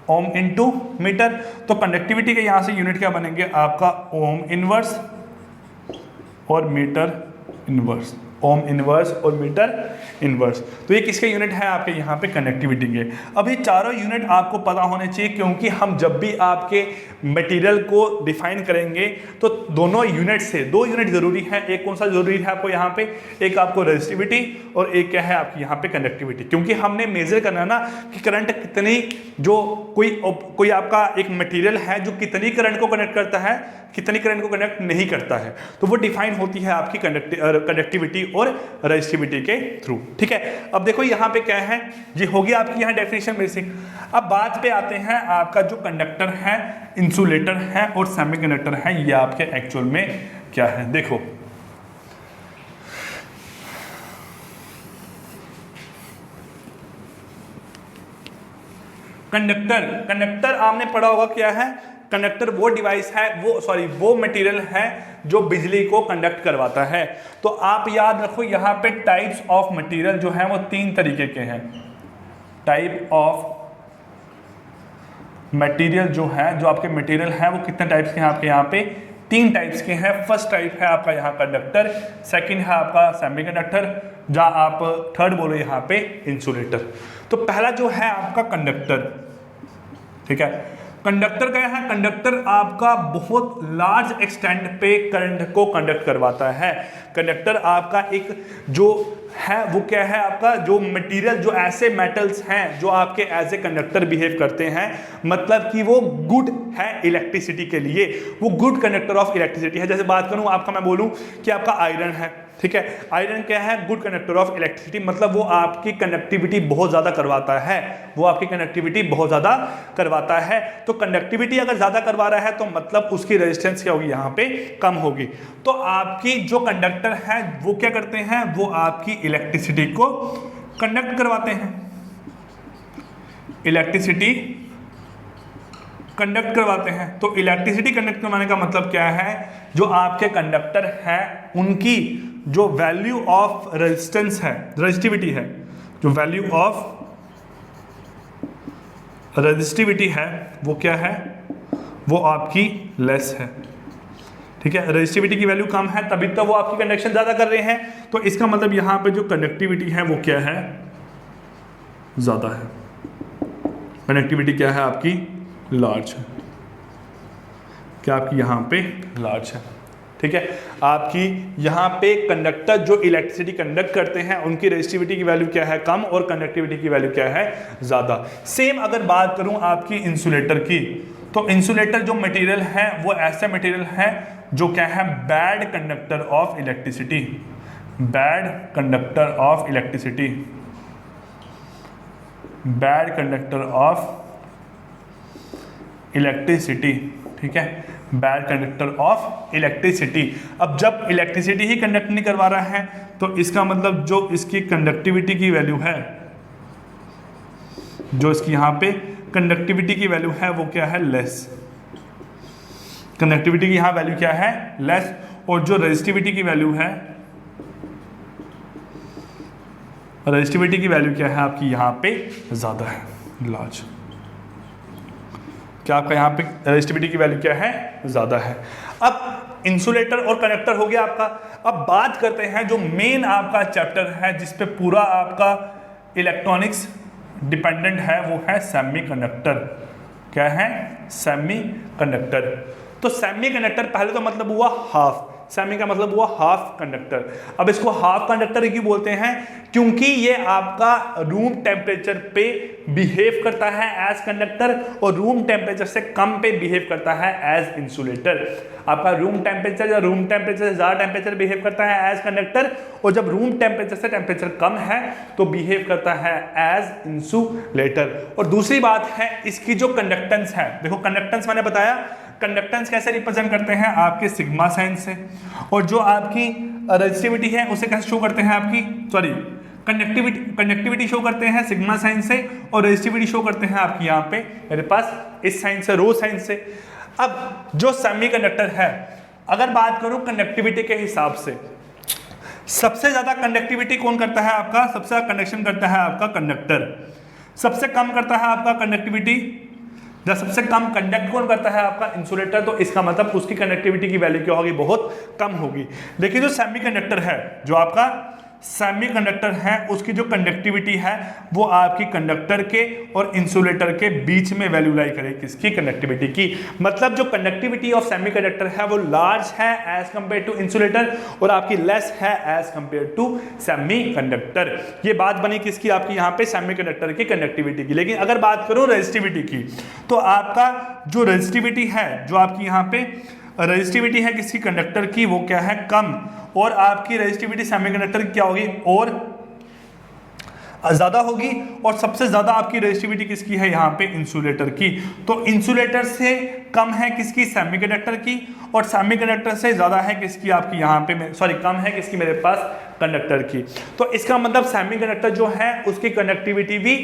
ohm into metre. तो कंडक्टिविटी के यहाँ से यूनिट क्या बनेंगे आपका, ओम इनवर्स और मीटर इनवर्स, ओम इनवर्स और मीटर इनवर्स। तो ये किसके यूनिट है आपके यहाँ पे, कंडक्टिविटी के। अब ये चारों यूनिट आपको पता होने चाहिए, क्योंकि हम जब भी आपके मटेरियल को डिफाइन करेंगे तो दोनों यूनिट से, 2 यूनिट जरूरी है। एक कौन सा जरूरी है आपको यहाँ पे, एक आपको रेजिस्टिविटी और एक क्या है आपकी यहाँ पे कंडक्टिविटी। क्योंकि हमने मेजर करना ना कि करंट कितनी, जो कोई आपका एक मटेरियल है जो कितनी करंट को कनेक्ट करता है, कितनी करंट को कनेक्ट नहीं करता है, तो वो डिफाइन होती है आपकी कंडक्टिविटी और रेजिस्टिविटी के थ्रू, ठीक है। अब देखो यहाँ पे क्या है, ये होगी आपकी यहाँ डेफिनेशन बेसिक। अब बात पे आते हैं, आपका जो कंडक्टर है, इंसुलेटर है और सेमीकंडक्टर है, ये आपके एक्चुअल में क्या है। देखो कंडक्टर आपने पढ़ा होगा क्या है, कंडक्टर वो डिवाइस है, वो मटेरियल है जो बिजली को कंडक्ट करवाता है। तो आप याद रखो यहाँ पे टाइप्स ऑफ मटेरियल जो है वो 3 तरीके के हैं। टाइप ऑफ मटेरियल जो है, जो आपके मटेरियल है वो कितने टाइप्स के हैं आपके यहाँ पे, 3 टाइप्स के हैं। फर्स्ट टाइप है आपका यहाँ कंडक्टर, सेकंड है आपका सेमीकंडक्टर, जहाँ आप थर्ड बोलो यहाँ पे इंसुलेटर। तो पहला जो है आपका कंडक्टर, ठीक है। कंडक्टर क्या है, कंडक्टर आपका बहुत लार्ज एक्सटेंट पे करंट को कंडक्ट करवाता है। कंडक्टर आपका एक जो है वो क्या है आपका, जो मटेरियल, जो ऐसे मेटल्स हैं जो आपके एज ए कंडक्टर बिहेव करते हैं, मतलब कि वो गुड है इलेक्ट्रिसिटी के लिए, वो गुड कंडक्टर ऑफ इलेक्ट्रिसिटी है। जैसे बात करूं आपका, मैं बोलूं कि आपका आयरन है, ठीक है, आयरन क्या है, गुड कंडक्टर ऑफ इलेक्ट्रिसिटी, मतलब वो आपकी कंडक्टिविटी बहुत ज़्यादा करवाता है, वो आपकी कंडक्टिविटी बहुत ज़्यादा करवाता है। तो कंडक्टिविटी अगर ज़्यादा करवा रहा है तो मतलब उसकी रेजिस्टेंस क्या होगी, यहाँ पे कम होगी। तो आपकी जो कंडक्टर है वो क्या करते हैं, वो आपकी इलेक्ट्रिसिटी को कंडक्ट करवाते हैं, इलेक्ट्रिसिटी कंडक्ट करवाते हैं। तो इलेक्ट्रिसिटी कंडक्ट करवाने का मतलब क्या है, जो आपके कंडक्टर हैं उनकी जो वैल्यू ऑफ रेजिस्टेंस है, रेजिस्टिविटी है, जो वैल्यू ऑफ रेजिस्टिविटी है वो क्या है, वो आपकी लेस है, ठीक है। रेजिस्टिविटी की वैल्यू कम है तभी तो वो आपकी कंडक्शन ज़्यादा कर रहे हैं। तो इसका मतलब यहाँ पे जो कंडक्टिविटी है वो क्या है, ज़्यादा है। कंडक्टिविटी क्या है आपकी, लार्ज है, क्या आपकी यहाँ पे लार्ज है। ठीक है। आपकी यहाँ पे कंडक्टर जो इलेक्ट्रिसिटी कंडक्ट करते हैं उनकी रेजिस्टिविटी की वैल्यू क्या है, कम, और कंडक्टिविटी की वैल्यू क्या है, ज़्यादा। सेम अगर बात करूँ आपकी इंसुलेटर की, तो इंसुलेटर जो मटेरियल है वो ऐसा मटेरियल है जो क्या है, bad conductor of electricity, bad conductor of electricity, bad conductor of electricity, ठीक है, बैड कंडक्टर ऑफ इलेक्ट्रिसिटी। अब जब इलेक्ट्रिसिटी ही कंडक्ट नहीं करवा रहा है तो इसका मतलब जो इसकी कंडक्टिविटी की वैल्यू है, जो इसकी यहाँ पे कंडक्टिविटी की वैल्यू है वो क्या है, लेस। कंडक्टिविटी की यहाँ वैल्यू क्या है, लेस, और जो रेजिस्टिविटी की वैल्यू है, रेजिस्टिविटी की वैल्यू क्या है आपकी यहाँ पे ज़्यादा है, लार्ज। क्या आपका यहाँ पे रेजिस्टिविटी की वैल्यू क्या है, ज़्यादा है। अब इंसुलेटर और कंडक्टर हो गया आपका। अब बात करते हैं जो मेन आपका चैप्टर है जिस पे पूरा आपका इलेक्ट्रॉनिक्स डिपेंडेंट है, वो है सेमीकंडक्टर। क्या है, सेमीकंडक्टर। तो सेमीकंडक्टर पहले तो मतलब हुआ हाफ, सेमी का मतलब हुआ हाफ कंडक्टर। अब इसको हाफ कंडक्टर क्यों बोलते हैं, क्योंकि ये आपका रूम टेम्परेचर पे बिहेव करता है एज कंडक्टर और रूम टेम्परेचर से कम पे बिहेव करता है एज इंसुलेटर। आपका रूम टेम्परेचर या रूम टेम्परेचर से ज़्यादा टेम्परेचर बिहेव करता है एज कंडक्टर, और जब रूम टेम्परेचर से टेम्परेचर कम है तो बिहेव करता है एज इंसुलेटर। और दूसरी बात है इसकी जो कंडक्टेंस है, देखो कंडक्टेंस मैंने बताया, कंडक्टेंस कैसे रिप्रेजेंट करते हैं आपके सिग्मा साइन से, और जो आपकी रेजिस्टिविटी है उसे कैसे शो करते हैं आपकी, सॉरी कंडक्टिविटी शो करते हैं सिग्मा साइन से, और रेजिस्टिविटी शो करते हैं आपकी यहाँ पे मेरे पास इस साइन से, रो साइन से। अब जो सेमीकंडक्टर है, अगर बात करूं कंडक्टिविटी के हिसाब से, सबसे ज्यादा कंडक्टिविटी कौन करता है आपका, सबसे ज्यादा कंडक्शन करता है आपका कंडक्टर, सबसे कम करता है आपका कंडक्टिविटी, जब सबसे कम कंडक्ट कौन करता है आपका इंसुलेटर। तो इसका मतलब उसकी कंडक्टिविटी की वैल्यू क्या होगी, बहुत कम होगी। लेकिन जो सेमीकंडक्टर है, जो आपका सेमीकंडक्टर है, उसकी जो कंडक्टिविटी है वो आपकी कंडक्टर के और इंसुलेटर के बीच में वैल्यू लाई करे, किसकी, कंडक्टिविटी की। मतलब जो कंडक्टिविटी ऑफ सेमीकंडक्टर है वो लार्ज है एज कंपेयर टू इंसुलेटर, और आपकी लेस है एज कंपेयर टू सेमीकंडक्टर। ये बात बनी किसकी, आपकी यहाँ पे सेमीकंडक्टर की कंडक्टिविटी की। लेकिन अगर बात करूँ रेजिस्टिविटी की, तो आपका जो रेजिस्टिविटी है, जो आपकी यहाँ पे रेजिस्टिविटी है किसकी, कंडक्टर की, वो क्या है, कम, और आपकी रेजिस्टिविटी सेमीकंडक्टर की क्या होगी, और ज्यादा होगी। और सबसे ज्यादा आपकी रेजिस्टिविटी किसकी है यहाँ पे, इंसुलेटर की। तो इंसुलेटर से कम है किसकी, सेमीकंडक्टर की, और सेमीकंडक्टर से ज्यादा है किसकी, आपकी यहाँ पे, सॉरी कम है किसकी, मेरे पास कंडक्टर की। तो इसका मतलब सेमीकंडक्टर जो है उसकी कंडक्टिविटी भी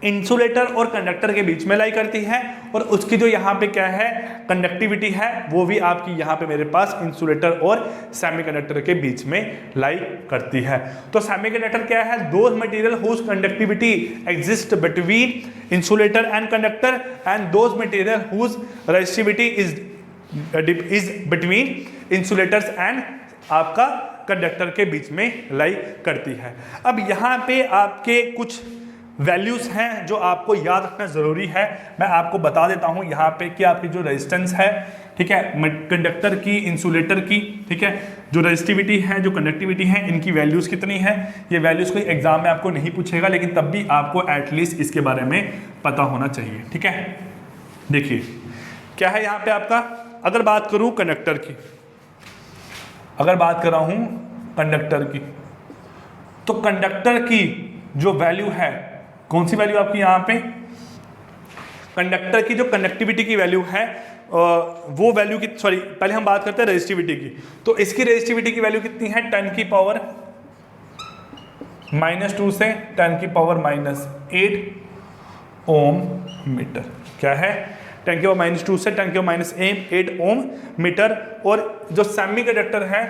इंसुलेटर और कंडक्टर के बीच में लाई करती है, और उसकी जो यहाँ पे क्या है, कंडक्टिविटी है, वो भी आपकी यहाँ पे मेरे पास इंसुलेटर और सेमीकंडक्टर के बीच में लाई करती है। तो सेमीकंडक्टर क्या है, those material whose conductivity exist between insulator and conductor, and those material whose resistivity is between insulators and आपका कंडक्टर के बीच में लाई करती है। अब यहाँ पे आपके कुछ वैल्यूज हैं जो आपको याद रखना जरूरी है, मैं आपको बता देता हूं यहाँ पे कि आपकी जो रेजिस्टेंस है, ठीक है, कंडक्टर की, इंसुलेटर की, ठीक है, जो रेजिस्टिविटी है, जो कंडक्टिविटी है, इनकी वैल्यूज कितनी है। ये वैल्यूज कोई एग्जाम में आपको नहीं पूछेगा, लेकिन तब भी आपको एटलीस्ट इसके बारे में पता होना चाहिए, ठीक है। देखिए क्या है यहाँ पे आपका, अगर बात करूं कंडक्टर की, अगर बात कर रहा हूं कंडक्टर की, तो कंडक्टर की जो वैल्यू है, कौन सी वैल्यू आपकी यहाँ पे, कंडक्टर की जो कंडक्टिविटी की वैल्यू है, वो वैल्यू की, सॉरी पहले हम बात करते हैं रेजिस्टिविटी की। तो इसकी रेजिस्टिविटी की वैल्यू कितनी है, 10 की पावर -2 से 10 की पावर -8 ओम मीटर। क्या है, 10 की पावर -2 से 10 की पावर -8 ओम मीटर। और जो सेमीकंडक्टर है,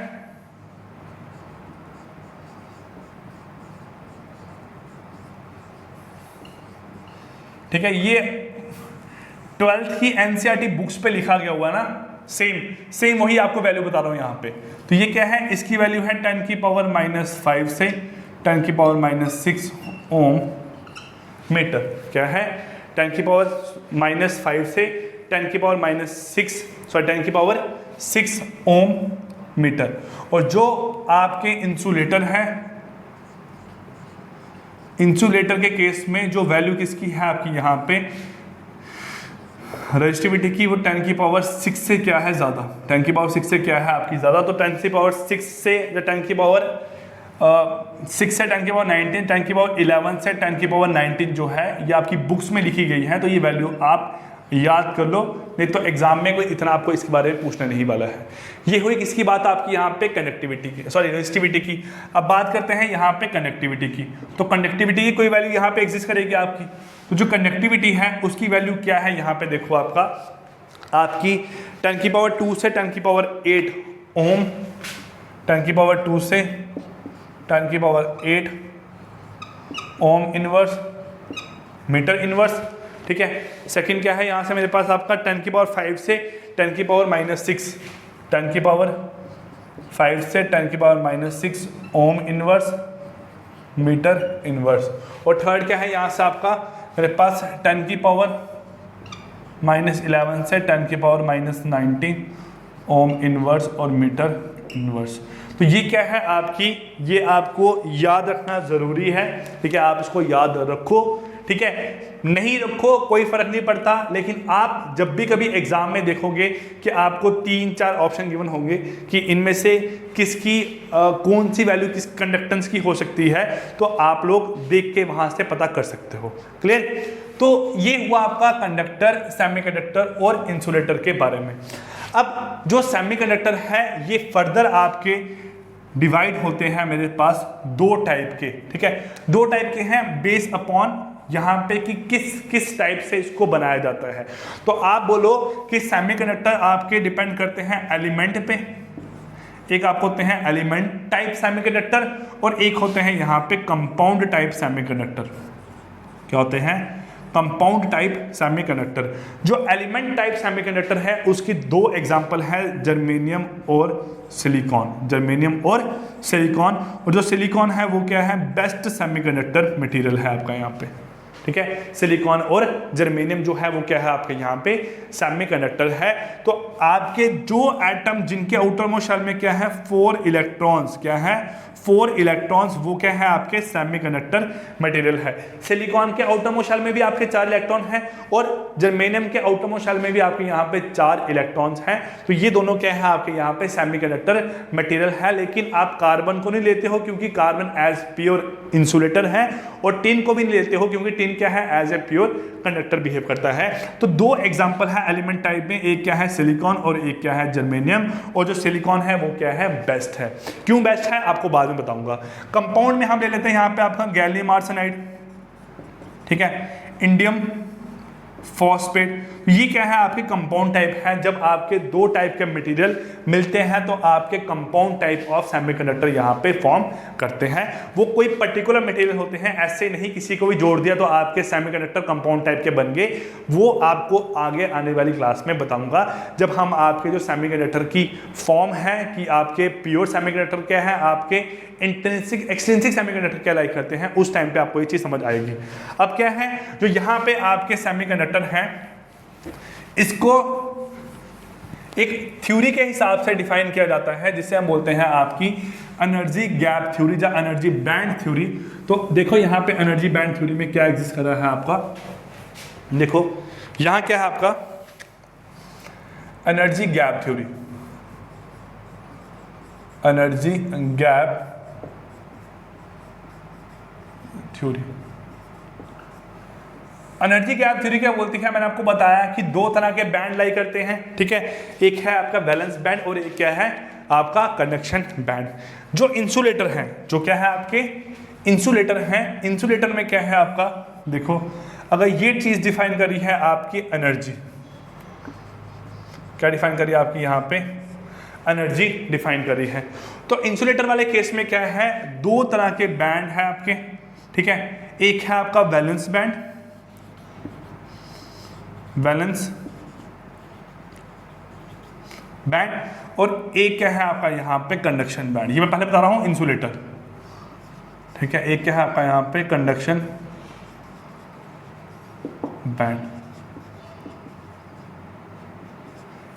ठीक है, ये 12th की एनसीईआरटी बुक्स पे लिखा गया हुआ ना, सेम वही आपको वैल्यू बता रहा हूं यहाँ पे। तो ये क्या है, इसकी वैल्यू है 10 की पावर -5 से 10 की पावर -6 ओम मीटर। क्या है, 10 की पावर -5 से 10 की पावर -6, सॉरी 10 की पावर 6 ओम मीटर। और जो आपके इंसुलेटर है, इंसुलेटर के केस में जो वैल्यू किसकी है आपकी यहाँ पे रेजिस्टिविटी की, वो 10 की पावर 6 से क्या है ज़्यादा, 10 की पावर 6 से क्या है आपकी ज़्यादा। तो 10 की पावर 6 से या 10 की पावर 6 से 10 की पावर 19, 10 की पावर 11 से 10 की पावर 19 जो है ये आपकी बुक्स में लिखी गई है। तो ये वैल्यू आप याद कर लो, नहीं तो एग्जाम में कोई इतना आपको इसके बारे में पूछने नहीं वाला है। ये हुई किसकी बात आपकी यहाँ पे कंडक्टिविटी की, सॉरी रेजिस्टिविटी की। अब बात करते हैं यहाँ पे कंडक्टिविटी की। तो कंडक्टिविटी की कोई वैल्यू यहाँ पे एग्जिस्ट करेगी आपकी। तो जो कंडक्टिविटी है उसकी वैल्यू क्या है यहाँ पे देखो, आपकी 10 की पावर 2 से 10 की पावर 8 ओम, 10 की पावर 2 से 10 की power 8 ohm inverse metre inverse, ठीक है। सेकंड क्या है यहाँ से मेरे पास आपका 10 की पावर 5 से 10 की पावर -6, 10 की पावर 5 से 10 की power -6 ohm inverse metre inverse. और थर्ड क्या है यहाँ से आपका मेरे पास 10 की पावर -11 से 10 की पावर -19 ओम इनवर्स और मीटर इनवर्स। तो ये क्या है आपकी, ये आपको याद रखना ज़रूरी है, ठीक है। आप इसको याद रखो, ठीक है। नहीं रखो कोई फर्क नहीं पड़ता, लेकिन आप जब भी कभी एग्जाम में देखोगे कि आपको 3-4 ऑप्शन गिवन होंगे कि इनमें से किसकी कौन सी वैल्यू किस कंडक्टेंस की हो सकती है, तो आप लोग देख के वहां से पता कर सकते हो। क्लियर। तो ये हुआ आपका कंडक्टर, सेमीकंडक्टर और इंसुलेटर के बारे में। अब जो सेमीकंडक्टर है ये फर्दर आपके डिवाइड होते हैं मेरे पास 2 टाइप के, ठीक है। 2 टाइप के हैं बेस अपॉन यहाँ पे कि किस टाइप से इसको बनाया जाता है। तो आप बोलो कि सेमीकंडक्टर आपके डिपेंड करते हैं एलिमेंट पे, एक आप होते हैं एलिमेंट टाइप सेमीकंडक्टर और एक होते हैं यहाँ पे कंपाउंड टाइप सेमीकंडक्टर। क्या होते हैं? Compound type semiconductor. जो एलिमेंट टाइप सेमीकंडक्टर है उसकी 2 एग्जांपल है, जर्मेनियम और सिलिकॉन। जर्मेनियम और सिलिकॉन। और जो सिलिकॉन है वो क्या है, बेस्ट सेमीकंडक्टर मटेरियल है आपका यहाँ पे, ठीक है। सिलिकॉन और जर्मेनियम जो है वो क्या है आपके यहाँ पे सेमीकंडक्टर है। तो आपके जो एटम जिनके आउटर मोस्ट शेल में क्या है 4 इलेक्ट्रॉन्स, क्या है 4 इलेक्ट्रॉन्स, वो क्या है आपके सेमीकंडक्टर मटेरियल है। सिलिकॉन के आउटर मोस्ट शेल में भी आपके 4 इलेक्ट्रॉन हैं और जर्मेनियम के आउटर मोस्ट शेल में भी आपके यहाँ पे 4 इलेक्ट्रॉन्स हैं। तो ये दोनों क्या है आपके यहाँ पे सेमीकंडक्टर मटेरियल है। लेकिन आप कार्बन को नहीं लेते हो क्योंकि कार्बन एज प्योर इंसुलेटर है, और टिन को भी नहीं लेते हो क्योंकि टिन क्या है as a pure conductor behave करता है। तो 2 एग्जांपल है एलिमेंट टाइप में, एक क्या है सिलिकॉन और एक क्या है जर्मेनियम। और जो सिलिकॉन है वो क्या है बेस्ट है। क्यों बेस्ट है आपको बाद में बताऊंगा। कंपाउंड में हम ले लेते हैं यहाँ पे आपका गैलियम आर्सेनाइड, ठीक है, इंडियम फॉस्फेट। ये क्या है आपके कंपाउंड टाइप है। जब आपके 2 टाइप के मटेरियल मिलते हैं तो आपके कंपाउंड टाइप ऑफ सेमीकंडक्टर यहाँ पे फॉर्म करते हैं। वो कोई पर्टिकुलर मटेरियल होते हैं, ऐसे नहीं किसी को भी जोड़ दिया तो आपके सेमीकंडक्टर कंपाउंड टाइप के बन गए। वो आपको आगे आने वाली क्लास में बताऊंगा जब हम आपके जो सेमीकंडक्टर की फॉर्म है कि आपके प्योर सेमीकंडक्टर क्या है, आपके इंट्रिंसिक एक्सट्रिंसिक सेमीकंडक्टर क्या लाइक करते हैं, उस टाइम पे आपको ये चीज समझ आएगी। अब क्या है जो यहाँ पे आपके सेमीकंडक्टर हैं, इसको एक थ्योरी के हिसाब से डिफाइन किया जाता है जिसे हम बोलते हैं आपकी एनर्जी गैप थ्योरी या एनर्जी बैंड थ्योरी। तो देखो यहाँ पे एनर्जी बैंड थ्योरी में क्या एग्जिस्ट कर रहा है आपका, देखो यहाँ क्या है आपका energy gap theory, energy gap theory. Energy gap theory क्या बोलती है, मैंने आपको बताया कि 2 तरह के बैंड लाई करते हैं, ठीक है। एक है आपका बैलेंस बैंड और एक क्या है आपका कंडक्शन बैंड। जो इंसुलेटर हैं, जो क्या है आपके इंसुलेटर हैं, इंसुलेटर में क्या है आपका, देखो अगर ये चीज डिफाइन करी है आपकी एनर्जी, क्या डिफाइन करी आपकी यहाँ पे एनर्जी डिफाइन करी है। तो इंसुलेटर वाले केस में क्या है 2 तरह के बैंड है आपके, ठीक है। एक है आपका वैलेंस बैंड, वैलेंस बैंड, और एक क्या है आपका यहाँ पे कंडक्शन बैंड। ये मैं पहले बता रहा हूं इंसुलेटर, ठीक है। एक क्या है आपका यहाँ पे कंडक्शन बैंड,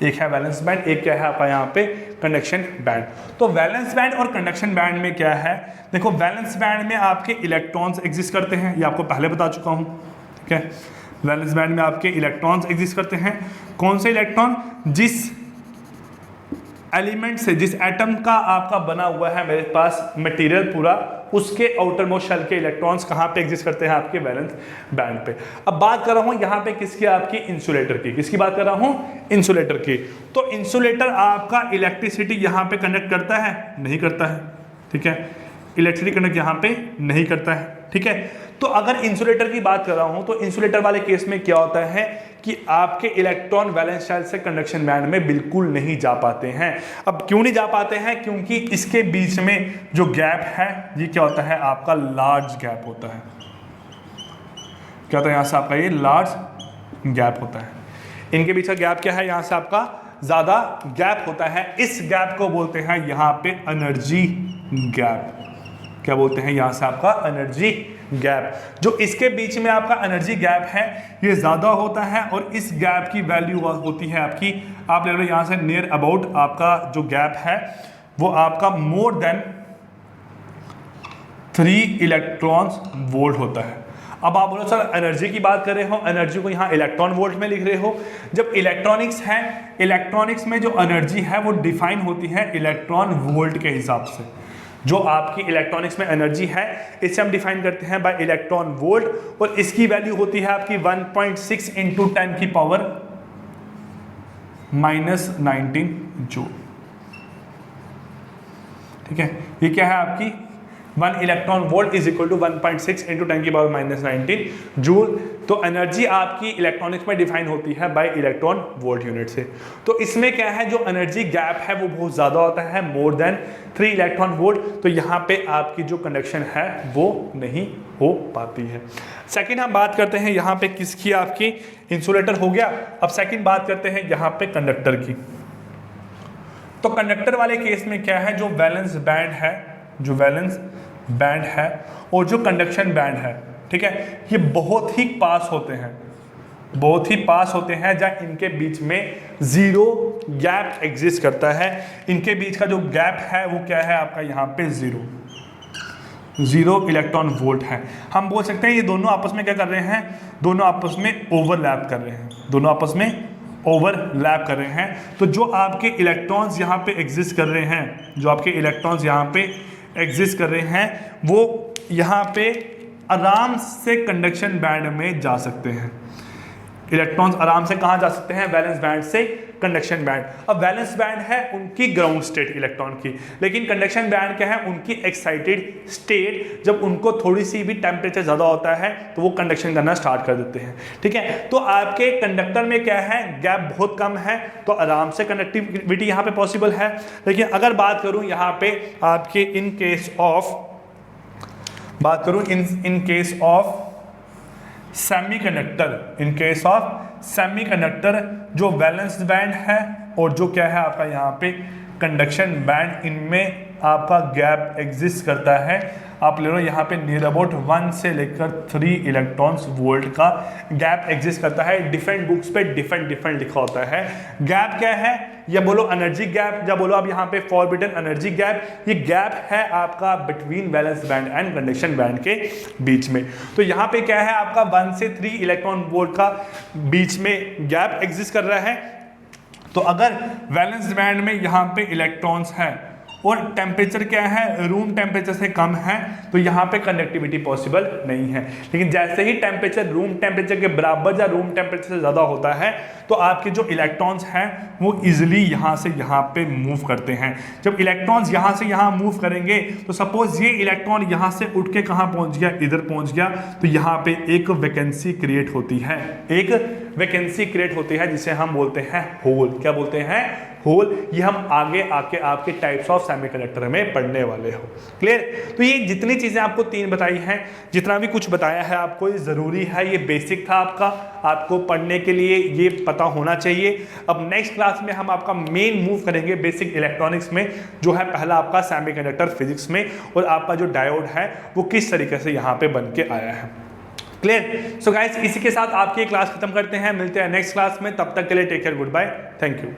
एक है वैलेंस बैंड, एक क्या है आपका यहाँ पे कंडक्शन बैंड। तो वैलेंस बैंड और कंडक्शन बैंड में क्या है, देखो वैलेंस बैंड में आपके इलेक्ट्रॉन्स एग्जिस्ट करते हैं, ये आपको पहले बता चुका हूँ, ठीक है। वैलेंस बैंड में आपके इलेक्ट्रॉन्स एग्जिस्ट करते हैं। कौन से इलेक्ट्रॉन, जिस एलिमेंट से, जिस एटम का आपका बना हुआ है मेरे पास मटेरियल पूरा, उसके आउटर मोस्ट शेल के इलेक्ट्रॉन्स कहाँ पे एग्जिस्ट करते हैं, आपके वैलेंस बैंड पे। अब बात कर रहा हूँ यहाँ पे किसकी, आपकी इंसुलेटर की। किसकी बात कर रहा हूँ, इंसुलेटर की। तो इंसुलेटर आपका इलेक्ट्रिसिटी यहाँ पे कंडक्ट करता है, नहीं करता है, ठीक है। इलेक्ट्रिसिटी कंडक्ट यहाँ पे नहीं करता है, ठीक है। तो अगर इंसुलेटर की बात कर रहा हूं तो इंसुलेटर वाले केस में क्या होता है कि आपके इलेक्ट्रॉन वैलेंस शेल से कंडक्शन बैंड में बिल्कुल नहीं जा पाते हैं। अब क्यों नहीं जा पाते हैं, क्योंकि इसके बीच में जो गैप है ये क्या होता है, आपका लार्ज गैप होता है। क्या होता है, यहां से आपका ये लार्ज गैप होता है। इनके बीच का गैप क्या है, यहां से आपका ज्यादा गैप होता है। इस गैप को बोलते हैं यहां पे एनर्जी गैप। क्या बोलते हैं, यहां से आपका एनर्जी गैप। जो इसके बीच में आपका एनर्जी गैप है ये ज्यादा होता है और इस गैप की वैल्यू होती है आपकी, आप ले लो यहां से नियर अबाउट, आपका जो गैप है वो आपका मोर देन 3 इलेक्ट्रॉन्स वोल्ट होता है। अब आप बोलो सर एनर्जी की बात कर रहे हो, एनर्जी को यहाँ इलेक्ट्रॉन वोल्ट में लिख रहे हो। जब इलेक्ट्रॉनिक्स है, इलेक्ट्रॉनिक्स में जो एनर्जी है वो डिफाइन होती है इलेक्ट्रॉन वोल्ट के हिसाब से। जो आपकी इलेक्ट्रॉनिक्स में एनर्जी है इसे हम डिफाइन करते हैं बाय इलेक्ट्रॉन वोल्ट, और इसकी वैल्यू होती है आपकी 1.6 × 10⁻⁻19 जूल, ठीक है। ये क्या है आपकी 1 electron volt is equal to 1.6 × 10⁻⁻19 joule. तो एनर्जी आपकी इलेक्ट्रॉनिक्स में डिफाइन होती है बाय इलेक्ट्रॉन वोल्ट यूनिट से। तो इसमें क्या है, जो एनर्जी गैप है वो बहुत ज़्यादा होता है, मोर देन 3 इलेक्ट्रॉन वोल्ट। तो यहाँ पे आपकी जो कंडक्शन है वो नहीं हो पाती है। सेकेंड हम बात करते हैं यहाँ पे किसकी, आपकी इंसुलेटर हो गया। अब सेकेंड बात करते हैं यहाँ पे कंडक्टर की। तो कंडक्टर वाले केस में क्या है, जो वैलेंस बैंड है, जो वैलेंस बैंड है और जो कंडक्शन बैंड है, ठीक है, ये बहुत ही पास होते हैं, बहुत ही पास होते हैं, जहाँ इनके बीच में जीरो गैप एग्जिस्ट करता है। इनके बीच का जो गैप है वो क्या है आपका, यहाँ पे जीरो इलेक्ट्रॉन वोल्ट है। हम बोल सकते हैं ये दोनों आपस में क्या कर रहे हैं, दोनों आपस में ओवरलैप कर रहे हैं, दोनों आपस में ओवरलैप कर रहे हैं। तो जो आपके इलेक्ट्रॉन्स यहाँ पे एग्जिस्ट कर रहे हैं, जो आपके इलेक्ट्रॉन्स यहाँ पे एग्जिस्ट कर रहे हैं, वो यहाँ पे आराम से कंडक्शन बैंड में जा सकते हैं। इलेक्ट्रॉन्स आराम से कहाँ जा सकते हैं, वैलेंस बैंड से कंडक्शन बैंड। अब वैलेंस बैंड है उनकी ग्राउंड स्टेट इलेक्ट्रॉन की, लेकिन कंडक्शन बैंड क्या है, उनकी एक्साइटेड स्टेट। जब उनको थोड़ी सी भी टेम्परेचर ज़्यादा होता है तो वो कंडक्शन करना स्टार्ट कर देते हैं, ठीक है। तो आपके कंडक्टर में क्या है, गैप बहुत कम है, तो आराम से कंडक्टिविटी यहाँ पे पॉसिबल है। लेकिन अगर बात करूँ यहाँ पे आपके in case of semiconductor, in case of semiconductor, जो वैलेंस बैंड है और जो क्या है आपका यहाँ पे कंडक्शन बैंड, इनमें आपका गैप एग्जिस्ट करता है। आप ले लो यहाँ पे नियर अबाउट 1 से लेकर 3 इलेक्ट्रॉन्स वोल्ट का गैप एग्जिस्ट करता है। डिफरेंट बुक्स पे डिफरेंट लिखा होता है। गैप क्या है, या बोलो एनर्जी गैप, या बोलो आप यहाँ पे फॉरबिडन एनर्जी गैप। ये गैप है आपका between valence band and conduction band के बीच में। तो यहाँ पे क्या है आपका 1 से 3 इलेक्ट्रॉन वोल्ट का बीच में गैप एग्जिस्ट कर रहा है। तो अगर वैलेंस बैंड में यहाँ पे इलेक्ट्रॉन्स हैं और टेम्परेचर क्या है, रूम टेम्परेचर से कम है, तो यहाँ पे कंडक्टिविटी पॉसिबल नहीं है। लेकिन जैसे ही टेम्परेचर रूम टेम्परेचर के बराबर या रूम टेम्परेचर से ज़्यादा होता है तो आपके जो इलेक्ट्रॉन्स हैं वो इजीली यहाँ से यहाँ पे मूव करते हैं। जब इलेक्ट्रॉन्स यहाँ से यहाँ मूव करेंगे तो सपोज ये इलेक्ट्रॉन यहाँ से उठ के कहाँ पहुँच गया, इधर पहुँच गया, तो यहाँ पे एक वैकेंसी क्रिएट होती है, एक वैकेंसी क्रिएट होती है जिसे हम बोलते हैं होल। क्या बोलते हैं, होल। ये हम आगे आके आपके टाइप्स ऑफ सेमीकंडक्टर में पढ़ने वाले हो। क्लियर। तो ये जितनी चीजें आपको 3 बताई हैं, जितना भी कुछ बताया है आपको, ये जरूरी है, ये बेसिक था आपका, आपको पढ़ने के लिए ये पता होना चाहिए। अब नेक्स्ट क्लास में हम आपका मेन मूव करेंगे बेसिक इलेक्ट्रॉनिक्स में, जो है पहला आपका सेमीकंडक्टर फिजिक्स में, और आपका जो डायोड है वो किस तरीके से यहाँ पे बन के आया है। क्लियर। सो गाइस, इसी के साथ आपकी क्लास खत्म करते हैं, मिलते हैं नेक्स्ट क्लास में। तब तक के लिए take care, goodbye, thank you.